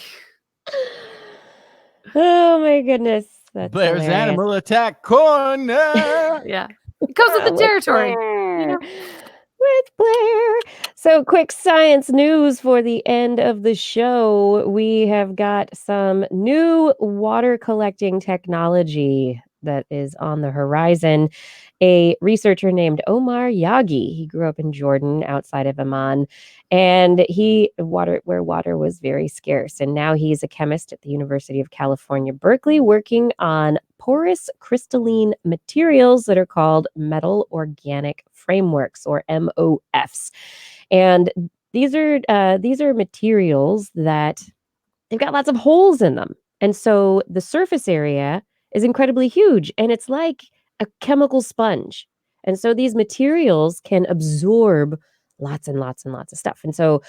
Oh my goodness. That's Blair's hilarious. Animal Attack Corner. Yeah. It comes with the With territory. Blair. know? With Blair. So, quick science news for the end of the show. We have got some new water collecting technology that is on the horizon. A researcher named Omar Yagi, he grew up in Jordan outside of Amman, and where water was very scarce. And now he's a chemist at the University of California, Berkeley, working on porous crystalline materials that are called metal organic frameworks, or MOFs. And these are materials that they've got lots of holes in them. And so the surface area is incredibly huge, and it's like a chemical sponge. And so these materials can absorb lots and lots and lots of stuff. And so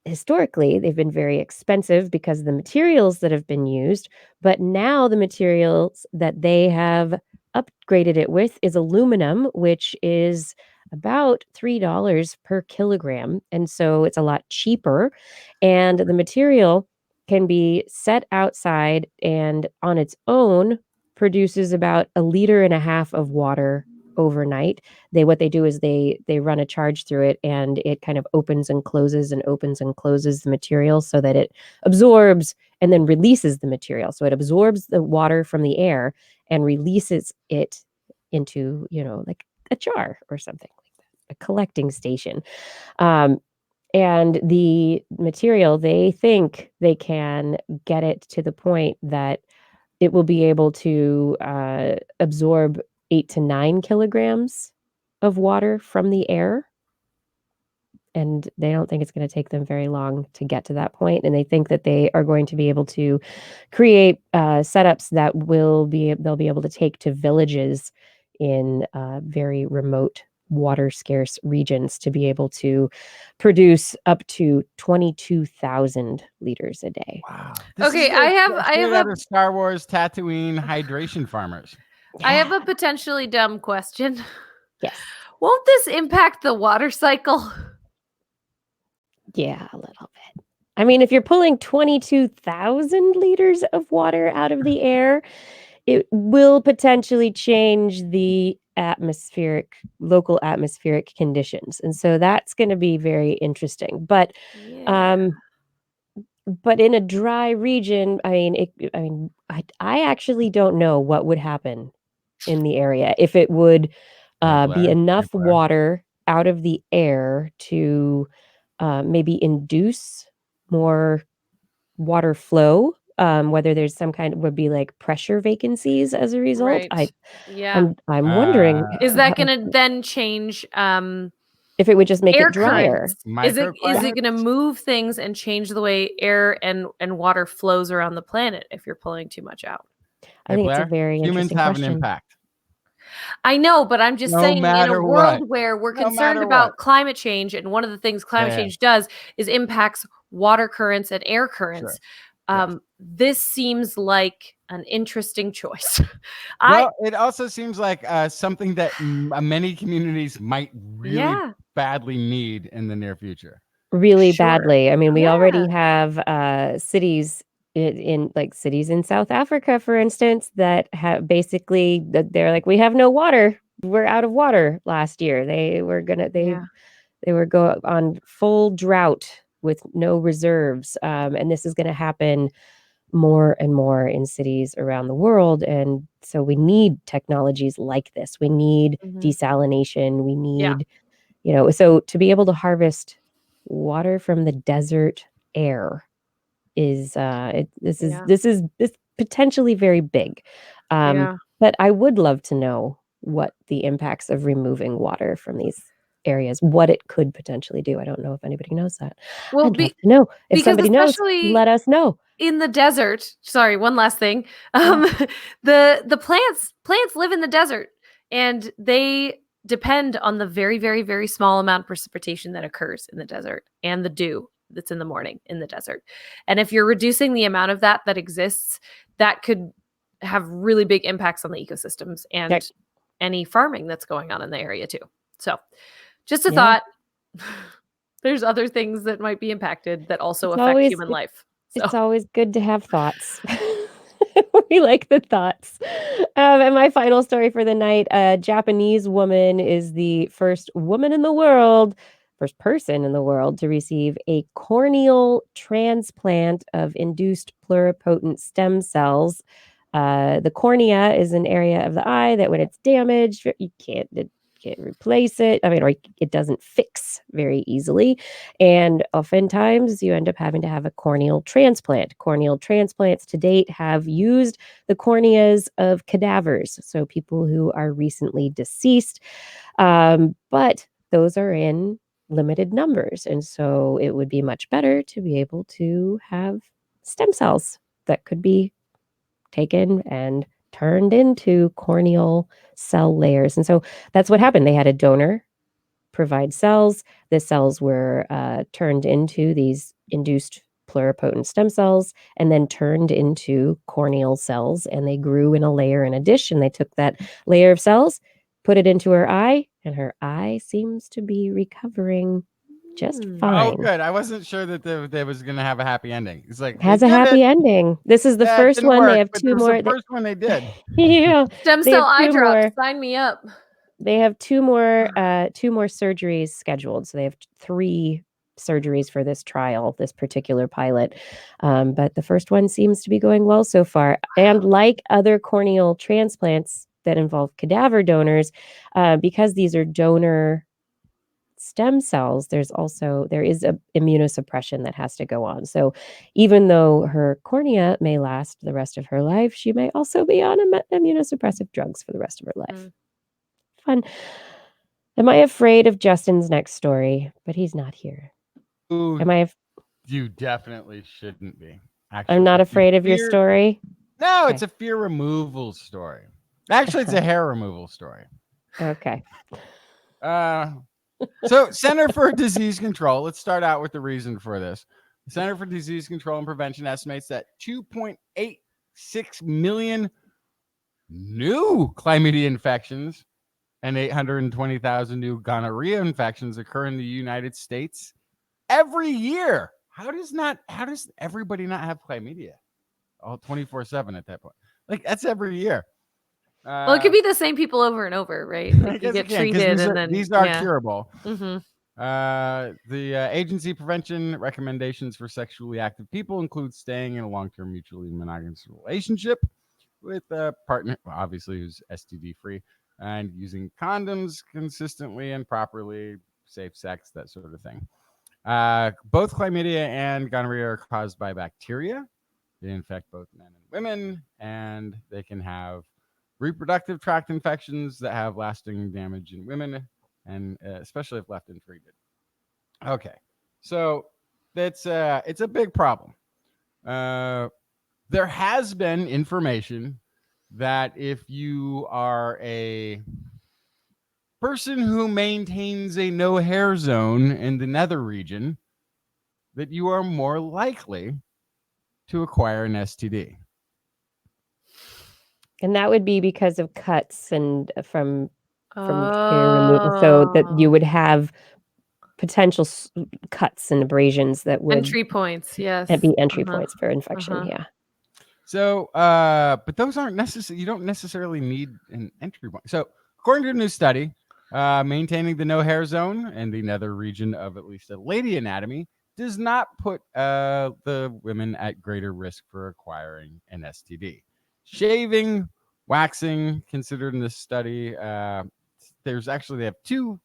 historically, they've been very expensive because of the materials that have been used. But now the materials that they have upgraded it with is aluminum, which is about $3 per kilogram. And so it's a lot cheaper. And the material can be set outside and on its own produces about 1.5 liters of water overnight. What they do is they run a charge through it, and it kind of opens and closes the material so that it absorbs and then releases the material. So it absorbs the water from the air and releases it into, like a jar or something like that, a collecting station. And the material, they think they can get it to the point that it will be able to absorb 8 to 9 kilograms of water from the air. And they don't think it's going to take them very long to get to that point. And they think that they are going to be able to create setups that they'll be able to take to villages in very remote water scarce regions to be able to produce up to 22,000 liters a day. Wow. Okay, I have straight out a of Star Wars Tatooine hydration farmers. I have a potentially dumb question. Yes. Won't this impact the water cycle? Yeah, a little bit. I mean, if you're pulling 22,000 liters of water out of the air, it will potentially change the local atmospheric conditions. And so that's going to be very interesting. But Yeah. but in a dry region, I actually don't know what would happen in the area if it would Hey, be Blair. enough Hey, Blair. water out of the air to maybe induce more water flow, whether there's some kind would be like pressure vacancies as a result. Right. Yeah. I'm wondering Is that going to then change if it would just make air it drier. currents? Is it Microclimates? going to move things and change the way air and water flows around the planet if you're pulling too much out? I think it's a Blair, very humans interesting have question. an impact. I know, but I'm just No saying in a matter world what. where we're No concerned matter about what. climate change, and one of the things climate Yeah. change does is impacts water currents and air currents. Yes. This seems like an interesting choice. Well, it also seems like something that many communities might really badly need in the near future. Really Sure. badly. I mean, we already Yeah. have cities in cities in South Africa, for instance, that have basically they're like, we have no water. We're out of water last year. They were go on full drought with no reserves. And this is going to happen more and more in cities around the world. And so we need technologies like this. We need desalination. We need, so to be able to harvest water from the desert air is this is potentially very big. But I would love to know what the impacts of removing water from these areas, what it could potentially do. I don't know if anybody knows that. Well, I'd love to know. If because somebody knows, especially let us know. in the desert. Sorry, one last thing. The plants live in the desert, and they depend on the very, very, very small amount of precipitation that occurs in the desert and the dew that's in the morning in the desert. And if you're reducing the amount of that exists, that could have really big impacts on the ecosystems and any farming that's going on in the area too. So just a thought. There's other things that might be impacted that also affect human life. So. It's always good to have thoughts. We like the thoughts. And my final story for the night, a Japanese woman is the first person in the world to receive a corneal transplant of induced pluripotent stem cells. The cornea is an area of the eye that when it's damaged, you can't replace it. I mean, or it doesn't fix very easily. And oftentimes you end up having to have a corneal transplant. Corneal transplants to date have used the corneas of cadavers, so people who are recently deceased. But those are in limited numbers. And so it would be much better to be able to have stem cells that could be taken and turned into corneal cell layers. And so that's what happened. They had a donor provide cells. The cells were turned into these induced pluripotent stem cells and then turned into corneal cells. And they grew in a layer in a dish. And they took that layer of cells, put it into her eye, and her eye seems to be recovering just fine. Oh, good. I wasn't sure that they was going to have a happy ending. It's like has a happy ending. This is the first one. They have two more. The first one they did. Yeah. Stem cell eye drops. Sign me up. They have two more surgeries scheduled. So they have 3 surgeries for this trial, this particular pilot. But the first one seems to be going well so far. And like other corneal transplants, that involve cadaver donors, because these are donor stem cells, there is a immunosuppression that has to go on. So even though her cornea may last the rest of her life, she may also be on immunosuppressive drugs for the rest of her life. Fun. Am I afraid of Justin's next story? But he's not here. Ooh, Am I? you definitely shouldn't be. Actually, I'm not if you afraid of your fear- story. No, Okay. it's a fear removal story. Actually, it's a hair removal story. Okay. So Center for Disease Control, let's start out with the reason for this. The Center for Disease Control and Prevention estimates that 2.86 million new chlamydia infections and 820,000 new gonorrhea infections occur in the United States every year. How does everybody not have chlamydia all 24/7 at that point? Like, that's every year. Well, it could be the same people over and over, right? Like you get treated and then these are curable. Mm-hmm. The agency prevention recommendations for sexually active people include staying in a long-term mutually monogamous relationship with a partner, obviously who's STD free, and using condoms consistently and properly, safe sex, that sort of thing. Both chlamydia and gonorrhea are caused by bacteria. They infect both men and women, and they can have reproductive tract infections that have lasting damage in women, and especially if left untreated. Okay, so it's a big problem. There has been information that if you are a person who maintains a no hair zone in the nether region, that you are more likely to acquire an STD. And that would be because of cuts and from hair removal, so that you would have potential cuts and abrasions that would entry points. Yes, be entry points for infection. Yeah. So, but those aren't necessary. You don't necessarily need an entry point. So, according to a new study, maintaining the no hair zone in the nether region of at least a lady anatomy does not put the women at greater risk for acquiring an STD. Shaving, waxing, considered in this study, they have two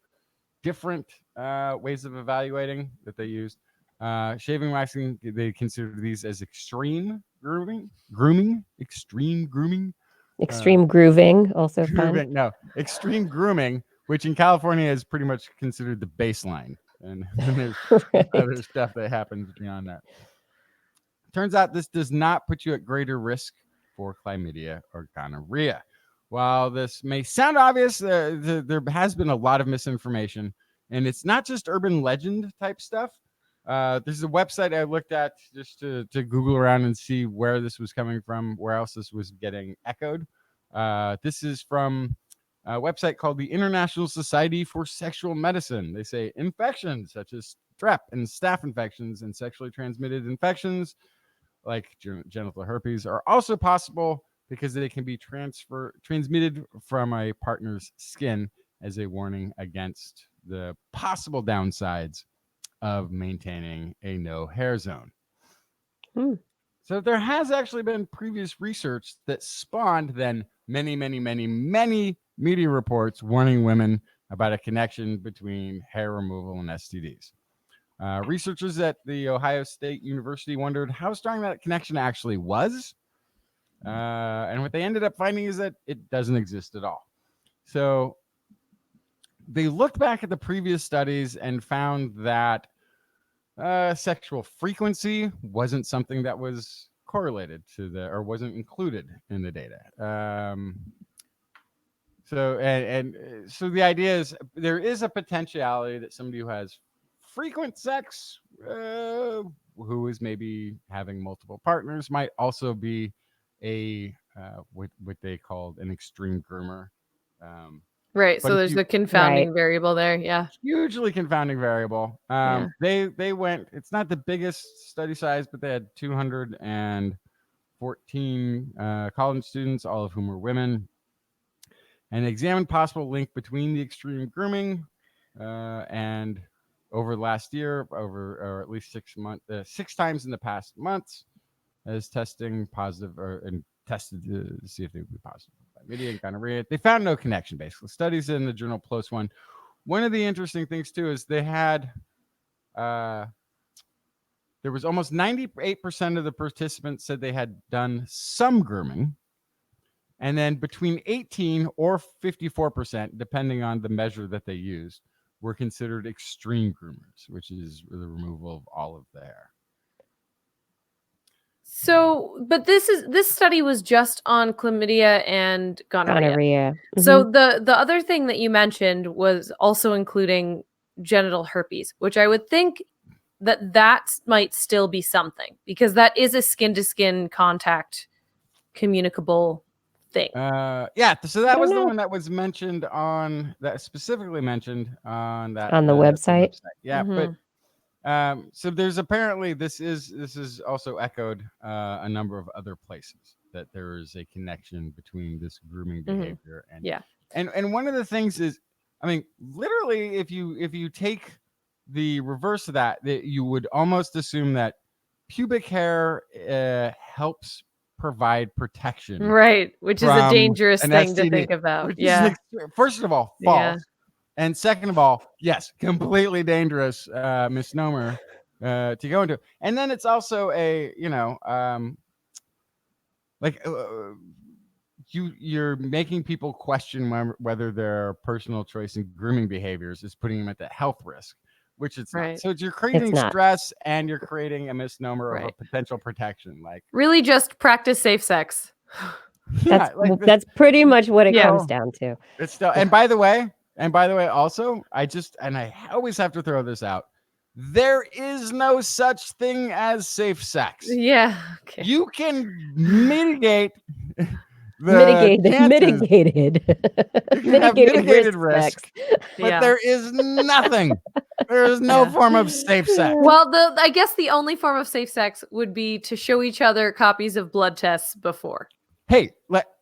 different ways of evaluating that they used. Shaving, waxing, they consider these as extreme extreme grooming. Extreme grooving, also Grooving, fun. no, extreme grooming, which in California is pretty much considered the baseline. And then there's other stuff that happens beyond that. Turns out this does not put you at greater risk for chlamydia or gonorrhea. While this may sound obvious, there has been a lot of misinformation, and it's not just urban legend type stuff. There's a website I looked at just to Google around and see where this was coming from, where else this was getting echoed. This is from a website called the International Society for Sexual Medicine. They say infections such as strep and staph infections and sexually transmitted infections like genital herpes are also possible because they can be transmitted from a partner's skin, as a warning against the possible downsides of maintaining a no hair zone. So there has actually been previous research that spawned then many media reports warning women about a connection between hair removal and STDs. Researchers at the Ohio State University wondered how strong that connection actually was. And what they ended up finding is that it doesn't exist at all. So they looked back at the previous studies and found that sexual frequency wasn't something that was correlated to or wasn't included in the data. So the idea is there is a potentiality that somebody who has frequent sex, who is maybe having multiple partners, might also be a what they called an extreme groomer. Right. So there's a confounding variable there. Yeah. Hugely confounding variable. They went, it's not the biggest study size, but they had 214 college students, all of whom were women, and examined possible link between the extreme grooming and over last year, or at least 6 months, 6 times in the past months, as testing positive and tested to see if they would be positive. chlamydia and gonorrhea. They found no connection, basically. Studies in the journal PLOS One. One of the interesting things, too, is they had, there was almost 98% of the participants said they had done some grooming. And then between 18 or 54%, depending on the measure that they used, were considered extreme groomers, which is the removal of all of the hair. So, but this study was just on chlamydia and gonorrhea. Gonorrhea. So the other thing that you mentioned was also including genital herpes, which I would think that might still be something, because that is a skin-to-skin contact communicable thing. Yeah, so that was the one that was mentioned on that, specifically mentioned on that On the website. Yeah, but so there's apparently this is also echoed a number of other places that there is a connection between this grooming behavior and one of the things is, I mean, literally, if you take the reverse of that, you would almost assume that pubic hair helps provide protection, right? Which is a dangerous thing to think about. Yeah. First of all, false. And second of all, yes, completely dangerous misnomer to go into. And then it's also a, you're making people question whether their personal choice in grooming behaviors is putting them at that health risk, which it's not. So you're creating stress and you're creating a misnomer of a potential protection. Like, really just practice safe sex. That's pretty much what it comes down to. It's still, and by the way, also, I always have to throw this out. There is no such thing as safe sex. Yeah. Okay. You can mitigate mitigated risk, but there is nothing. There is no form of safe sex. Well, I guess the only form of safe sex would be to show each other copies of blood tests before. Hey,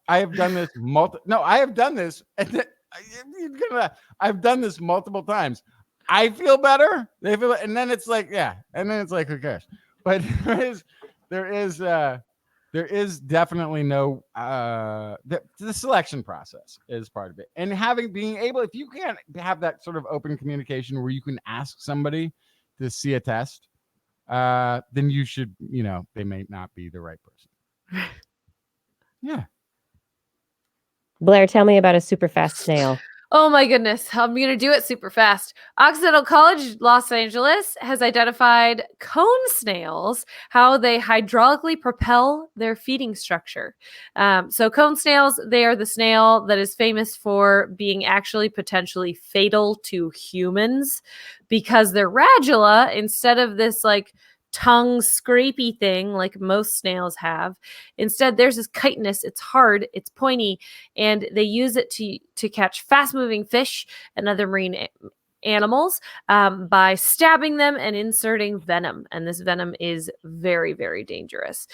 I have done this I have done this. I've done this multiple times. I feel better. They feel, and then it's like, who cares? But there is definitely no the selection process is part of it, and being able, if you can't have that sort of open communication where you can ask somebody to see a test, then you should, they may not be the right person. Yeah. Blair, tell me about a super fast snail. Oh my goodness, I'm going to do it super fast. Occidental College, Los Angeles has identified cone snails, how they hydraulically propel their feeding structure. So cone snails, they are the snail that is famous for being actually potentially fatal to humans, because their radula, instead of this tongue scrapey thing like most snails have, instead there's this chitinous. It's hard, it's pointy, and they use it to catch fast moving fish and other marine animals by stabbing them and inserting venom. And this venom is very, very dangerous.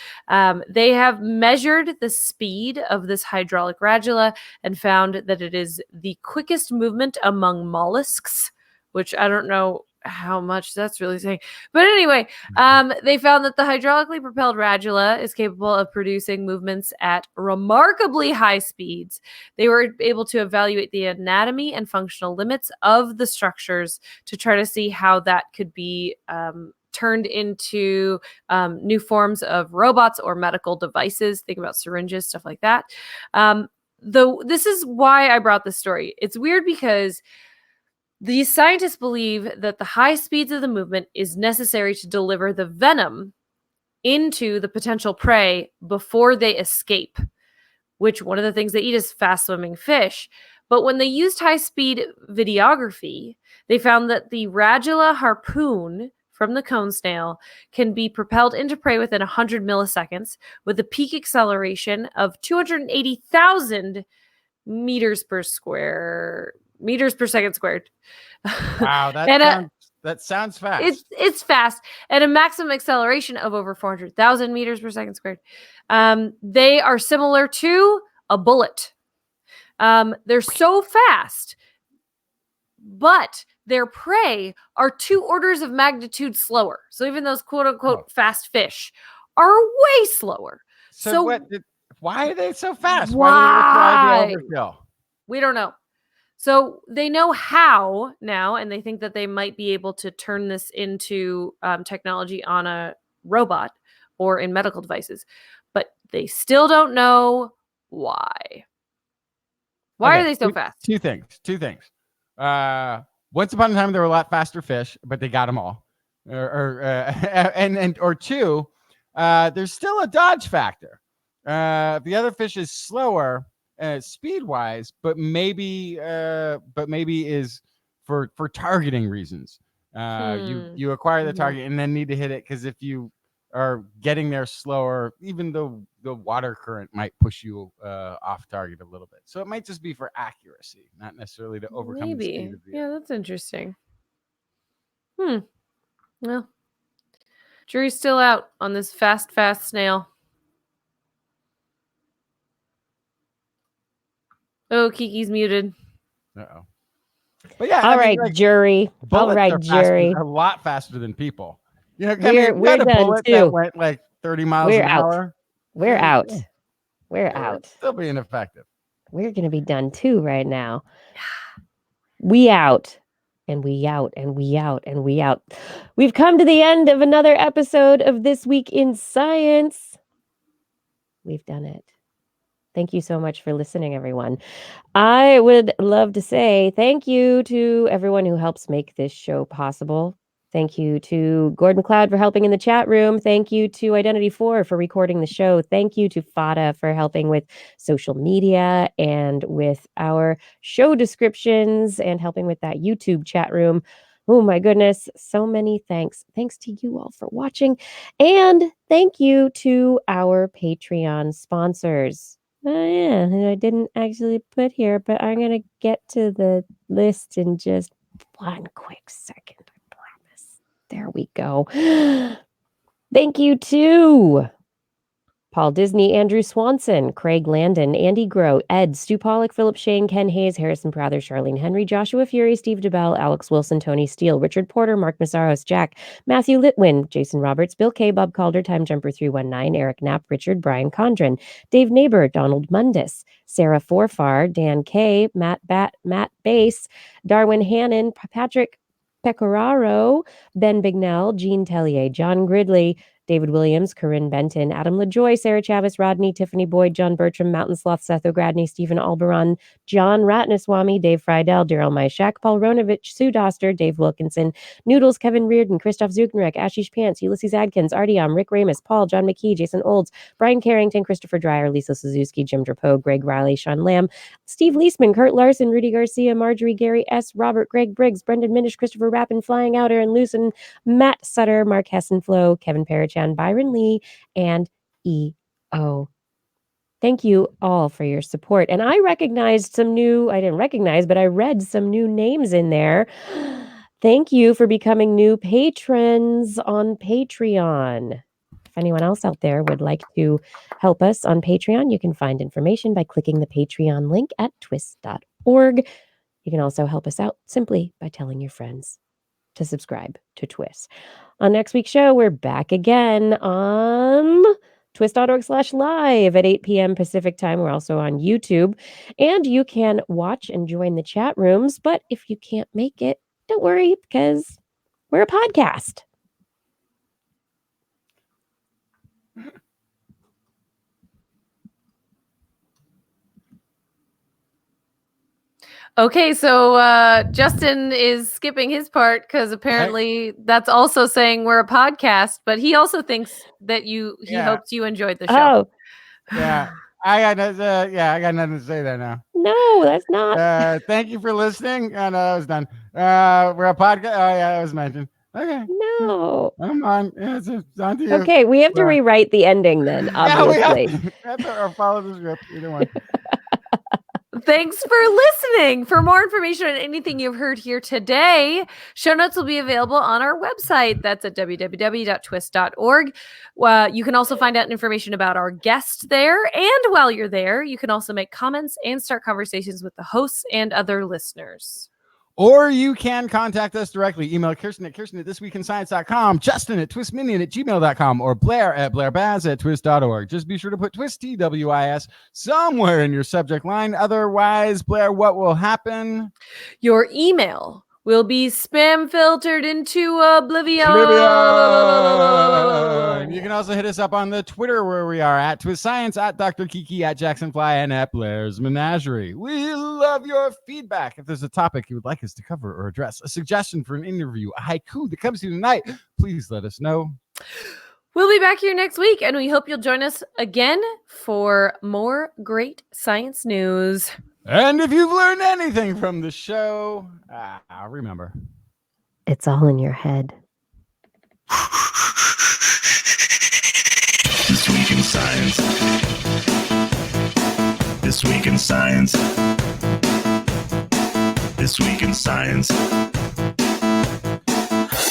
They have measured the speed of this hydraulic radula and found that it is the quickest movement among mollusks, which I don't know how much that's really saying. But anyway, they found that the hydraulically propelled radula is capable of producing movements at remarkably high speeds. They were able to evaluate the anatomy and functional limits of the structures to try to see how that could be turned into new forms of robots or medical devices. Think about syringes, stuff like that. Though this is why I brought this story. It's weird because these scientists believe that the high speeds of the movement is necessary to deliver the venom into the potential prey before they escape, which one of the things they eat is fast swimming fish. But when they used high speed videography, they found that the radula harpoon from the cone snail can be propelled into prey within 100 milliseconds with a peak acceleration of 280,000 meters per second squared. Wow, that sounds fast. It's fast, and a maximum acceleration of over 400,000 meters per second squared. They are similar to a bullet. They're so fast, but their prey are 2 orders of magnitude slower. So even those quote unquote fast fish are way slower. So what? Why are they so fast? Why do they reply to overkill? We don't know. So they know how now, and they think that they might be able to turn this into technology on a robot or in medical devices, but they still don't know why. Why are they so fast? Two things. Once upon a time, there were a lot faster fish, but they got them all. Or two, there's still a dodge factor. The other fish is slower speed wise, but maybe is for targeting reasons. You acquire the target and then need to hit it, because if you are getting there slower, even though the water current might push you off target a little bit. So it might just be for accuracy, not necessarily to overcome the speed of the Yeah, that's interesting. Well, jury's still out on this fast snail. Oh, Kiki's muted. Uh-oh. But yeah, all right, jury. All right, jury. A lot faster than people. You know, we're done bullet too. that went like 30 miles an hour. We're out. We're out. Still being effective. We're gonna be done too right now. We out. And we out, and we out, and we out. We've come to the end of another episode of This Week in Science. We've done it. Thank you so much for listening, everyone. I would love to say thank you to everyone who helps make this show possible. Thank you to Gordon Cloud for helping in the chat room. Thank you to Identity4 for recording the show. Thank you to Fada for helping with social media and with our show descriptions and helping with that YouTube chat room. Oh my goodness, so many thanks. Thanks to you all for watching. And thank you to our Patreon sponsors. Yeah, I didn't actually put here, but I'm going to get to the list in just one quick second. I promise. There we go. Thank you to Paul Disney, Andrew Swanson, Craig Landon, Andy Groh, Ed, Stu Pollock, Philip Shane, Ken Hayes, Harrison Prather, Charlene Henry, Joshua Fury, Steve DeBell, Alex Wilson, Tony Steele, Richard Porter, Mark Massaros, Jack, Matthew Litwin, Jason Roberts, Bill K, Bob Calder, Time Jumper 319, Eric Knapp, Richard, Brian Condren, Dave Neighbor, Donald Mundis, Sarah Forfar, Dan K, Matt Bass, Darwin Hannon, Patrick Pecoraro, Ben Bignell, Gene Tellier, John Gridley, David Williams, Corinne Benton, Adam LaJoy, Sarah Chavis, Rodney, Tiffany Boyd, John Bertram, Mountain Sloth, Seth O'Gradney, Stephen Alberon, John Ratnaswamy, Dave Friedel, Daryl Myshak, Paul Ronovich, Sue Doster, Dave Wilkinson, Noodles, Kevin Reardon, Christoph Zugenreck, Ashish Pants, Ulysses Adkins, Artyom, Rick Ramus, Paul, John McKee, Jason Olds, Brian Carrington, Christopher Dreyer, Lisa Suzuki, Jim Drapeau, Greg Riley, Sean Lamb, Steve Leisman, Kurt Larson, Rudy Garcia, Marjorie, Gary S., Robert, Greg Briggs, Brendan Minish, Christopher Rappin, Flying Out, Aaron Lucen, Matt Sutter, Mark Hessenflow, Kevin Parachan, Byron Lee, and E.O. Thank you all for your support. And I recognized some new, I didn't recognize, but I read some new names in there. Thank you for becoming new patrons on Patreon. If anyone else out there would like to help us on Patreon, you can find information by clicking the Patreon link at TWIS.org. You can also help us out simply by telling your friends to subscribe to TWIS. On next week's show, we're back again on twis.org/live at 8 p.m. Pacific time. We're also on YouTube, and you can watch and join the chat rooms. But if you can't make it, don't worry, because we're a podcast. Okay, so Justin is skipping his part because apparently that's also saying we're a podcast, but he also thinks that he hopes you enjoyed the show. Oh, yeah. I got nothing to say there now. No, that's not. Thank you for listening. Oh, no, that was done. We're a podcast. Oh, yeah, that was mentioned. Okay. No. I'm on. Yeah, it's on to you. Okay, we have to rewrite the ending then, obviously. Yeah, we have to, or follow the script. Either one. Thanks for listening. For more information on anything you've heard here today, show notes will be available on our website. That's at www.twis.org. You can also find out information about our guest there. And while you're there, you can also make comments and start conversations with the hosts and other listeners. Or you can contact us directly. Email Kirsten at thisweekinscience.com, Justin at twistminion@gmail.com, or Blair at blairbaz@twist.org. Just be sure to put twist, TWIS, somewhere in your subject line. Otherwise, Blair, what will happen? Your email will be spam filtered into oblivion. You can also hit us up on the Twitter, where we are at Twist Science, at Dr. Kiki, at Jacksonfly, and at Blair's Menagerie. We love your feedback. If there's a topic you would like us to cover or address, a suggestion for an interview, a haiku that comes to you tonight, please let us know. We'll be back here next week, and we hope you'll join us again for more great science news. And if you've learned anything from the show, remember, It's all in your head. This week in science. This week in science. This week in science.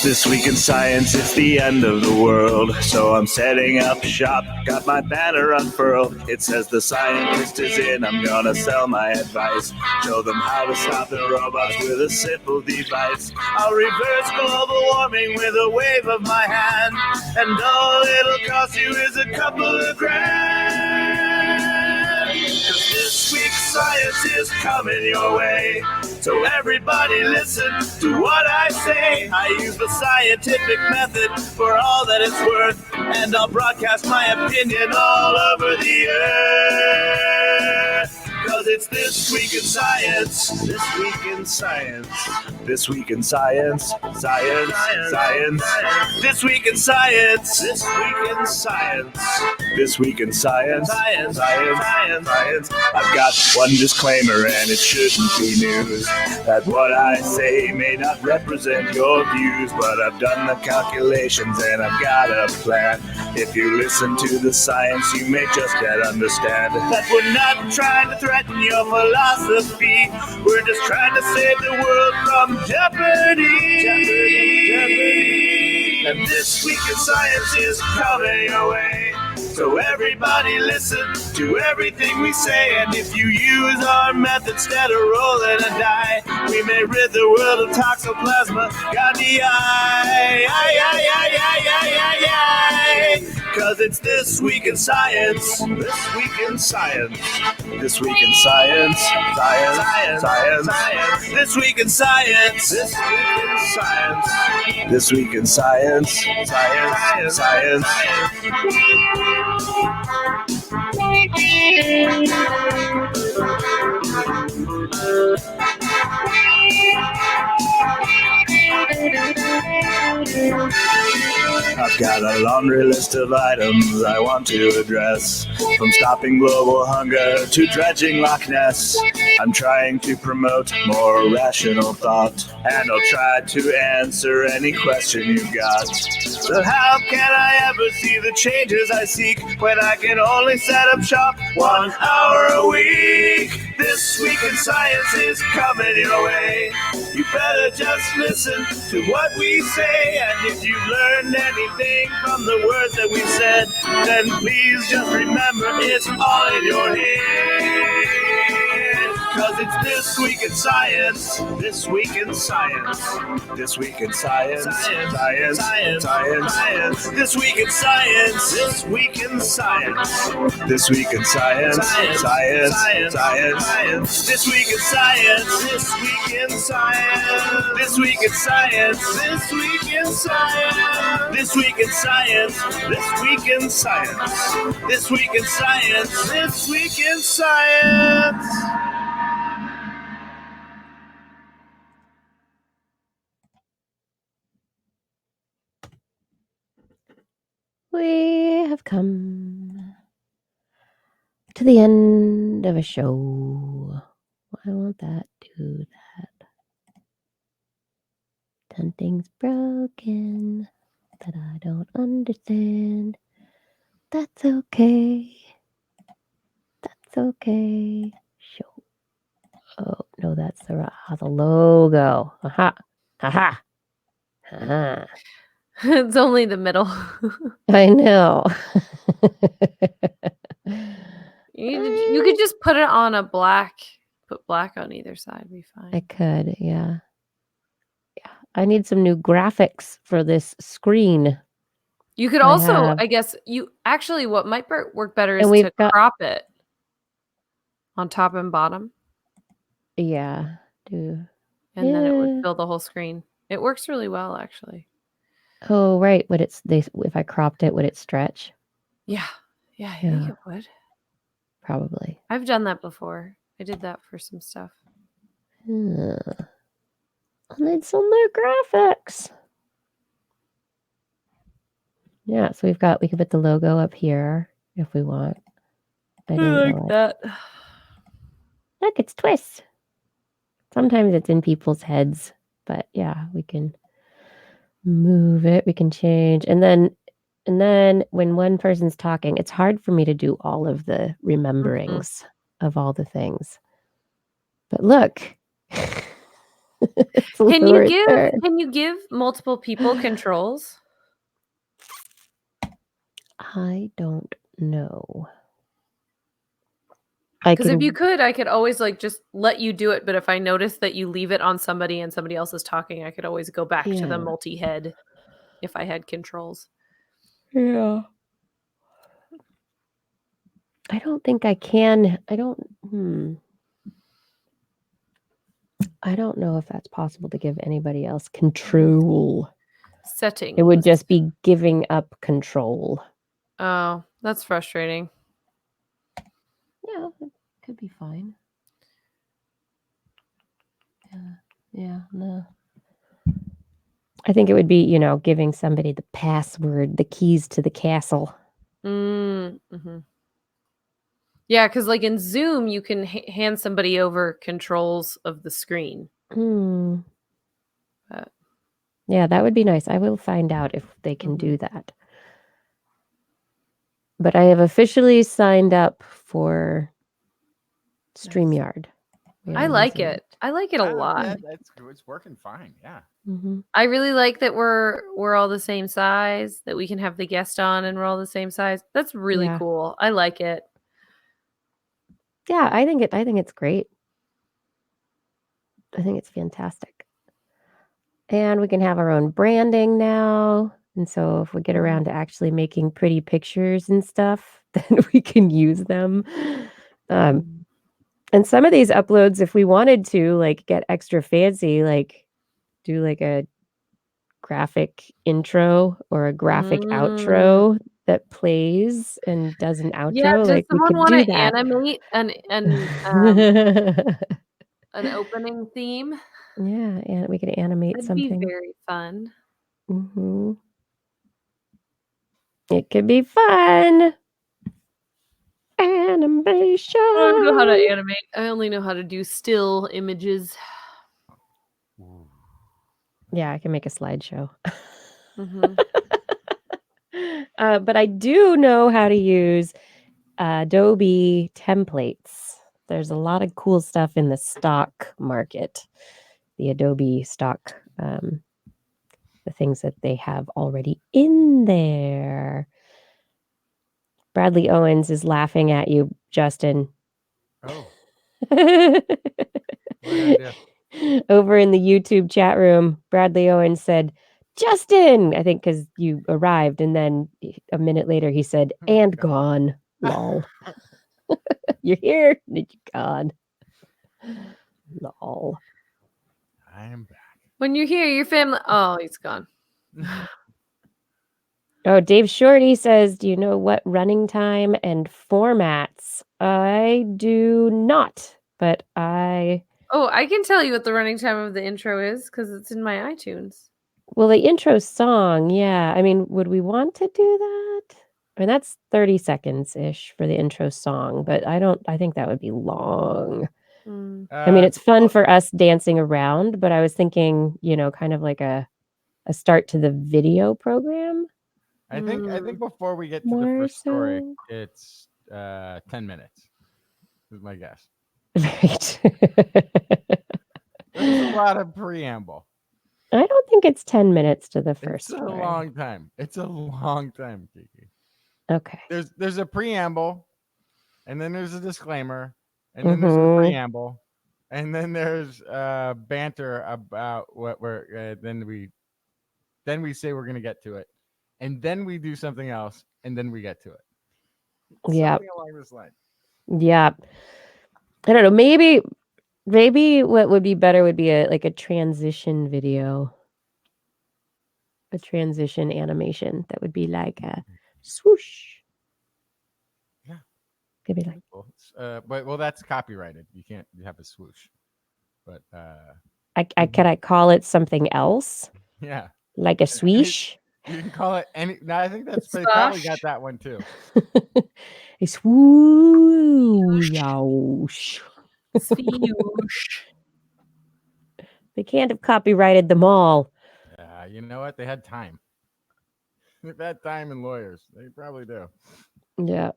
This week in science, it's the end of the world. So I'm setting up shop, got my banner unfurled. It says the scientist is in, I'm gonna sell my advice. Show them how to stop the robots with a simple device. I'll reverse global warming with a wave of my hand. And all it'll cost you is a couple of grand. 'Cause this week's science is coming your way. So everybody listen to what I say. I use the scientific method for all that it's worth. And I'll broadcast my opinion all over the earth. 'Cause it's This Week in Science. This Week in Science. This Week in Science. Science. Science. This Week in Science. This Week in Science. This Week in Science. Science. Science. Science. I've got one disclaimer, and it shouldn't be news, that what I say may not represent your views, but I've done the calculations and I've got a plan. If you listen to the science, you may just get understand that we're not trying to threaten your philosophy. We're just trying to save the world from jeopardy. Jeopardy. And This Week in Science is coming your way. So everybody listen to everything we say. And if you use our method instead of rolling a die, we may rid the world of toxoplasma gondii. 'Cause it's This Week in Science. This Week in Science. This Week in Science. Science. Science. Science. This Week in Science. This Week in Science. This Week in Science. Science. Science. I've got a laundry list of items I want to address, from stopping global hunger to dredging Loch Ness. I'm trying to promote more rational thought, and I'll try to answer any question you've got. So how can I ever see the changes I seek when I can only set up shop 1 hour a week? This Week in Science is coming your way. You better just listen to what we say, and if you've learned anything from the words that we said, then please just remember it's all in your head. 'Cause it's This Week in Science. This Week in Science. This Week in Science. Science. Science. Science. Science. This Week in Science. This Week in Science. This Week in Science. Science. Science. Science. This Week in Science. This Week in Science. This Week in Science. This Week in Science. This Week in Science. This Week in Science. This Week in Science. This Week in Science. We have come to the end of a show. Why won't that do that? Something's broken that I don't understand. That's okay. That's okay. Show. Oh, no, that's the logo. Aha. Aha. Aha. It's only the middle. I know. You could just put it on a black, put black on either side, be I fine. could, yeah. I need some new graphics for this screen. You could I also, have- I guess, what might work better is And we've to got- crop it on top and bottom, Yeah. and then it Yeah. would fill the whole screen. It works really well, actually. Oh, right. Would if I cropped it, would it stretch? Yeah, I think Yeah. it would. Probably. I've done that before. I did that for some stuff. I need some new graphics. Yeah, so we can put the logo up here if we want. I I didn't like know it. that. Look, it's TWIS. Sometimes it's in people's heads, but yeah, we can move it. We can change, and then when one person's talking, it's hard for me to do all of the rememberings of all the things. But look, it's a Can little right there. you give multiple people controls? I don't know. Because if you could, I could always just let you do it. But if I notice that you leave it on somebody and somebody else is talking, I could always go back to the Yeah. multi-head if I had controls. Yeah. I don't think I can. I don't know if that's possible to give anybody else control. Settings. It would just be giving up control. Oh, that's frustrating. Yeah, it could be fine. Yeah, no. I think it would be, giving somebody the password, the keys to the castle. Mm-hmm. Yeah, because in Zoom, you can hand somebody over controls of the screen. But yeah, that would be nice. I will find out if they can do that. But I have officially signed up for StreamYard. I like it. I like it a lot. Yeah, it's working fine. Yeah. I really like that we're all the same size, that we can have the guest on and we're all the same size. That's really cool. I like it. Yeah, I think it's great. I think it's fantastic. And we can have our own branding now. And so if we get around to actually making pretty pictures and stuff, then we can use them. And some of these uploads, if we wanted to get extra fancy, do a graphic intro or a graphic outro that plays and does an outro. Yeah, does we someone could want do to that. animate an opening theme? Yeah, and we could animate That'd something. be very fun. It could be fun. Animation. I don't know how to animate. I only know how to do still images. Yeah, I can make a slideshow. But I do know how to use Adobe templates. There's a lot of cool stuff in the stock market. The Adobe stock, the things that they have already in there. Bradley Owens is laughing at you, Justin. Oh. Over in the YouTube chat room, Bradley Owens said, Justin, I think because you arrived. And then a minute later, he said, and gone. Lol. You're here. And you're gone. Lol. I am back. When you're here, your family. Oh, he's gone. Oh, Dave Shorty says, do you know what running time and formats? I do not, but I... Oh, I can tell you what the running time of the intro is because it's in my iTunes. Well, the intro song, yeah. I mean, would we want to do that? I mean, that's 30 seconds-ish for the intro song, but I think that would be long. I mean, it's fun for us dancing around, but I was thinking, kind of like a start to the video program. I think before we get to the first story, it's 10 minutes. Is my guess. Right. There's a lot of preamble. I don't think it's 10 minutes to the first story. It's a long time. It's a long time, Kiki. Okay. There's a preamble, and then there's a disclaimer, and then there's a preamble, And then there's banter about what we're then we say we're gonna get to it, and then we do something else, and then we get to it. Yep. Something along this line. Yep. I don't know. Maybe what would be better would be a transition video. A transition animation that would be like a swoosh. Yeah. Could be like Cool. But that's copyrighted. You can't have a swoosh. But can I call it something else? yeah, Like a swish? you can call it any. No, I think that's they Swash. probably got that one too. A swoosh. Swoosh. They can't have copyrighted them all. You know what? They had time. They've had time and lawyers. They probably do. Yeah.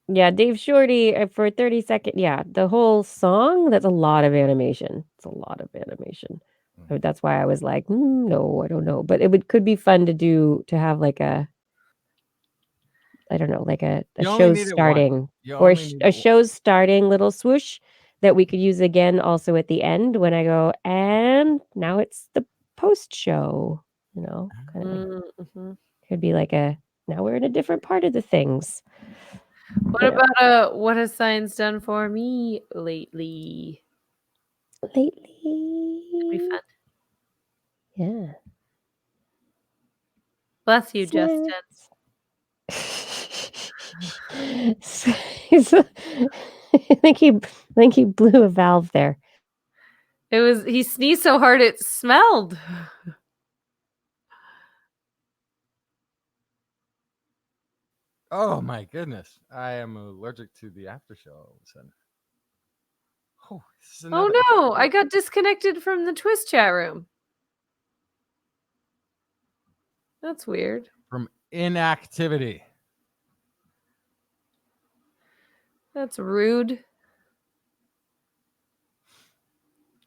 Yeah, Dave Shorty for a 30-second. Yeah, the whole song, that's a lot of animation. It's a lot of animation. That's why I was like, no, I don't know. But could be fun to have like a, I don't know, like a You only show's need it starting once. You or only need a it show's starting little swoosh that we could use again also at the end when I go, and now it's the post show, kind of Mm-hmm. could be like now we're in a different part of the things. What You know. about what has science done for me lately? It'd be Lately? fun. Yeah. Bless you, Justin. I think he blew a valve there. He sneezed so hard it smelled. Oh my goodness! I am allergic to the after show all of a sudden. Oh, this is Oh another- no, I got disconnected from the TWIS chat room. That's weird. From inactivity. That's rude.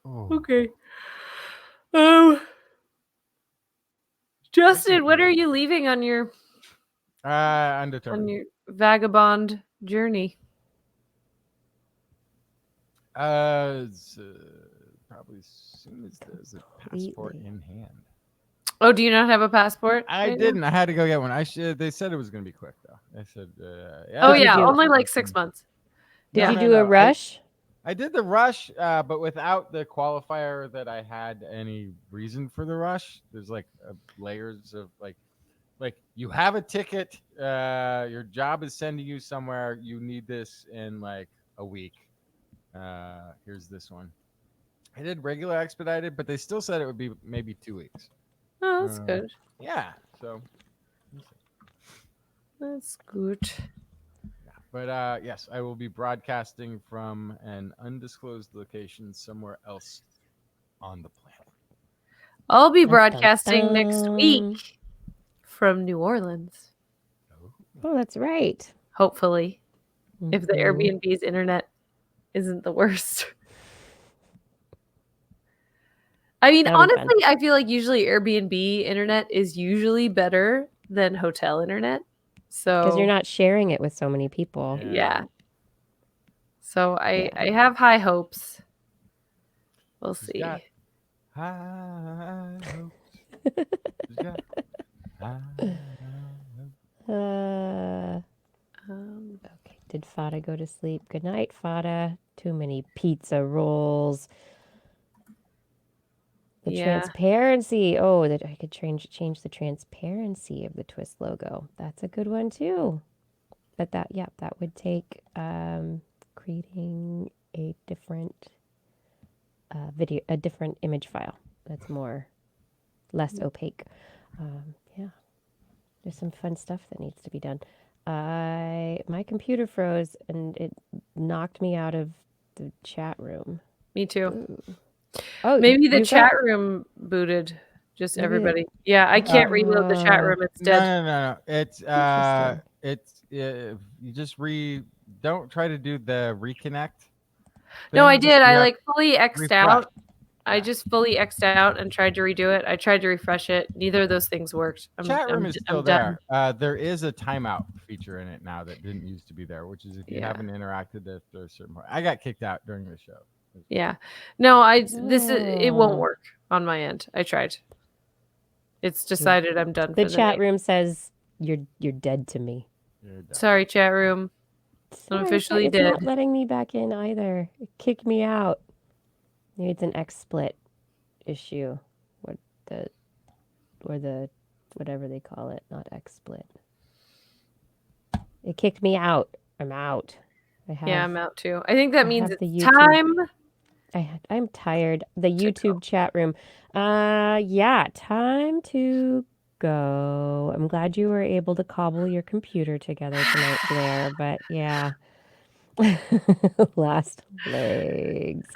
Oh. Okay. Justin, when are you leaving on your Undetermined. vagabond journey? It's, probably as soon as there's a passport Completely. in hand. Oh, do you not have a passport? I right now? didn't. I had to go get one. They said it was going to be quick though. They said, Oh Did you yeah, do- only like 6 months. Did Yeah. you do a rush? I did the rush, but without the qualifier that I had any reason for the rush. There's like layers of like you have a ticket. Your job is sending you somewhere. You need this in like a week. Here's this one. I did regular expedited, but they still said it would be maybe 2 weeks. Oh, that's good. Yeah. So. That's good. But yes, I will be broadcasting from an undisclosed location somewhere else on the planet. I'll be Dun, dun, broadcasting next dun. week from New Orleans. Oh, that's right. Hopefully, if the Mhm. Airbnb's internet isn't the worst. I mean, That'll be fun. honestly, I feel like usually Airbnb internet is usually better than hotel internet. So Because you're not sharing it with so many people. yeah. So I have high hopes. We'll She's see. got high hopes. She's got high hopes. Okay. Did Fada go to sleep? Good night, Fada. Too many pizza rolls. The Yeah. transparency. Oh, that I could change the transparency of the TWIS logo. That's a good one too. But that would take creating a different a different image file that's less opaque. Yeah, there's some fun stuff that needs to be done. My computer froze and it knocked me out of the chat room. Me too. Ooh. Oh, Maybe the you chat got- room booted. Just Maybe everybody. Yeah, I can't reload the chat room. It's dead. No. Interesting. You just don't try to do the reconnect. No, I thing. did. I Yeah, like fully X'd refresh. out. I just fully X'd out and tried to redo it. I tried to refresh it. Neither of those things worked. Chat room is still I'm done. there. There is a timeout feature in it now that didn't used to be there, which is if you Yeah. haven't interacted after a certain point. I got kicked out during the show. Yeah. No, it won't Oh. work on my end. I tried. It's decided I'm done The for the chat night. room says you're dead to me. You're done. Sorry, chat room. Sorry, officially it's not dead. letting me back in either. It kicked me out. Maybe it's an XSplit issue. Or the whatever they call it, not XSplit. It kicked me out. I'm out. Yeah, I'm out too. I think that I means have the it's YouTube. time. I'm tired. The YouTube chat room. Yeah, time to go. I'm glad you were able to cobble your computer together tonight, Blair. But yeah. Last legs.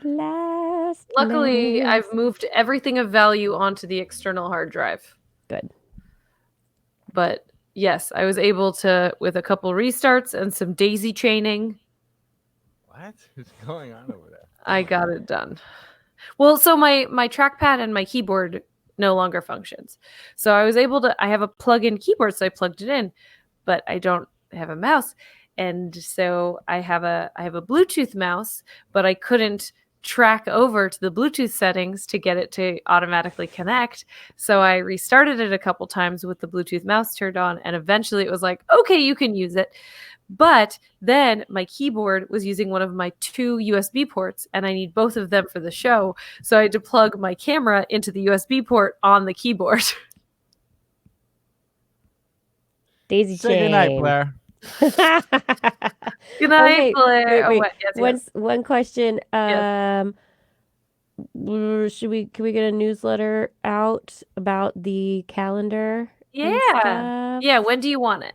Last Luckily, legs. I've moved everything of value onto the external hard drive. Good. But yes, I was able to, with a couple restarts and some daisy chaining, What is going on over there? I got it done. Well, so my trackpad and my keyboard no longer functions. So I was able to, I have a plug-in keyboard, so I plugged it in, but I don't have a mouse. And so I have a Bluetooth mouse, but I couldn't track over to the Bluetooth settings to get it to automatically connect. So I restarted it a couple times with the Bluetooth mouse turned on, and eventually it was like, okay, you can use it. But then my keyboard was using one of my 2 USB ports, and I need both of them for the show. So I had to plug my camera into the USB port on the keyboard. Daisy Say chain. goodnight, Blair. Good night, Okay, Blair. wait. Oh, yes. One question. Yes. Can we get a newsletter out about the calendar? and Yeah. stuff? Yeah. When do you want it?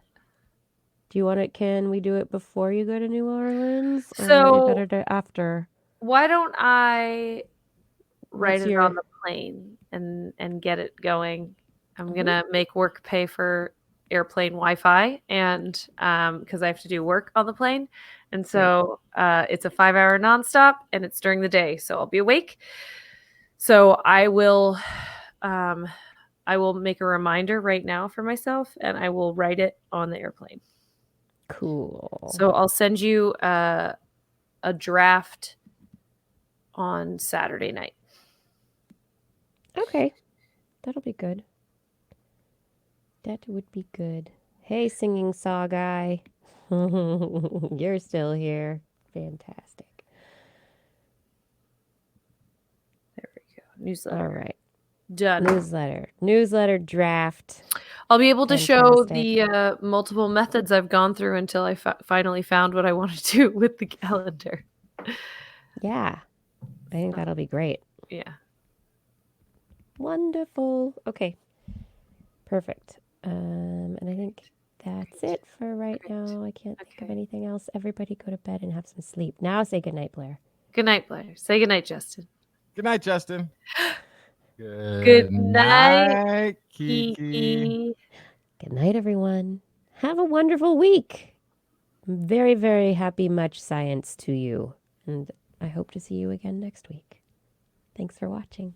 Do you want it? Can we do it before you go to New Orleans, or So- better to after? Why don't I write What's it your- on the plane and get it going? I'm gonna make work pay for airplane Wi-Fi, and because I have to do work on the plane, and so it's a 5-hour nonstop, and it's during the day, so I'll be awake. So I will make a reminder right now for myself, and I will write it on the airplane. Cool. So I'll send you a draft on Saturday night. Okay, that'll be good. That would be good. Hey, singing saw guy. You're still here. Fantastic. There we go. Newsletter. All right. Done. Newsletter draft. I'll be able to show Fantastic. the multiple methods I've gone through until I finally found what I want to do with the calendar. Yeah. I think that'll be great. Yeah. Wonderful. Okay. Perfect. And I think that's it for right now. I can't think of Okay. anything else. Everybody go to bed and have some sleep. Now say goodnight, Blair. Good night, Blair. Say good night, Justin. Good night, Justin. Good night, Kiki. Kiki. Good night, everyone. Have a wonderful week. Very, very happy much science to you. And I hope to see you again next week. Thanks for watching.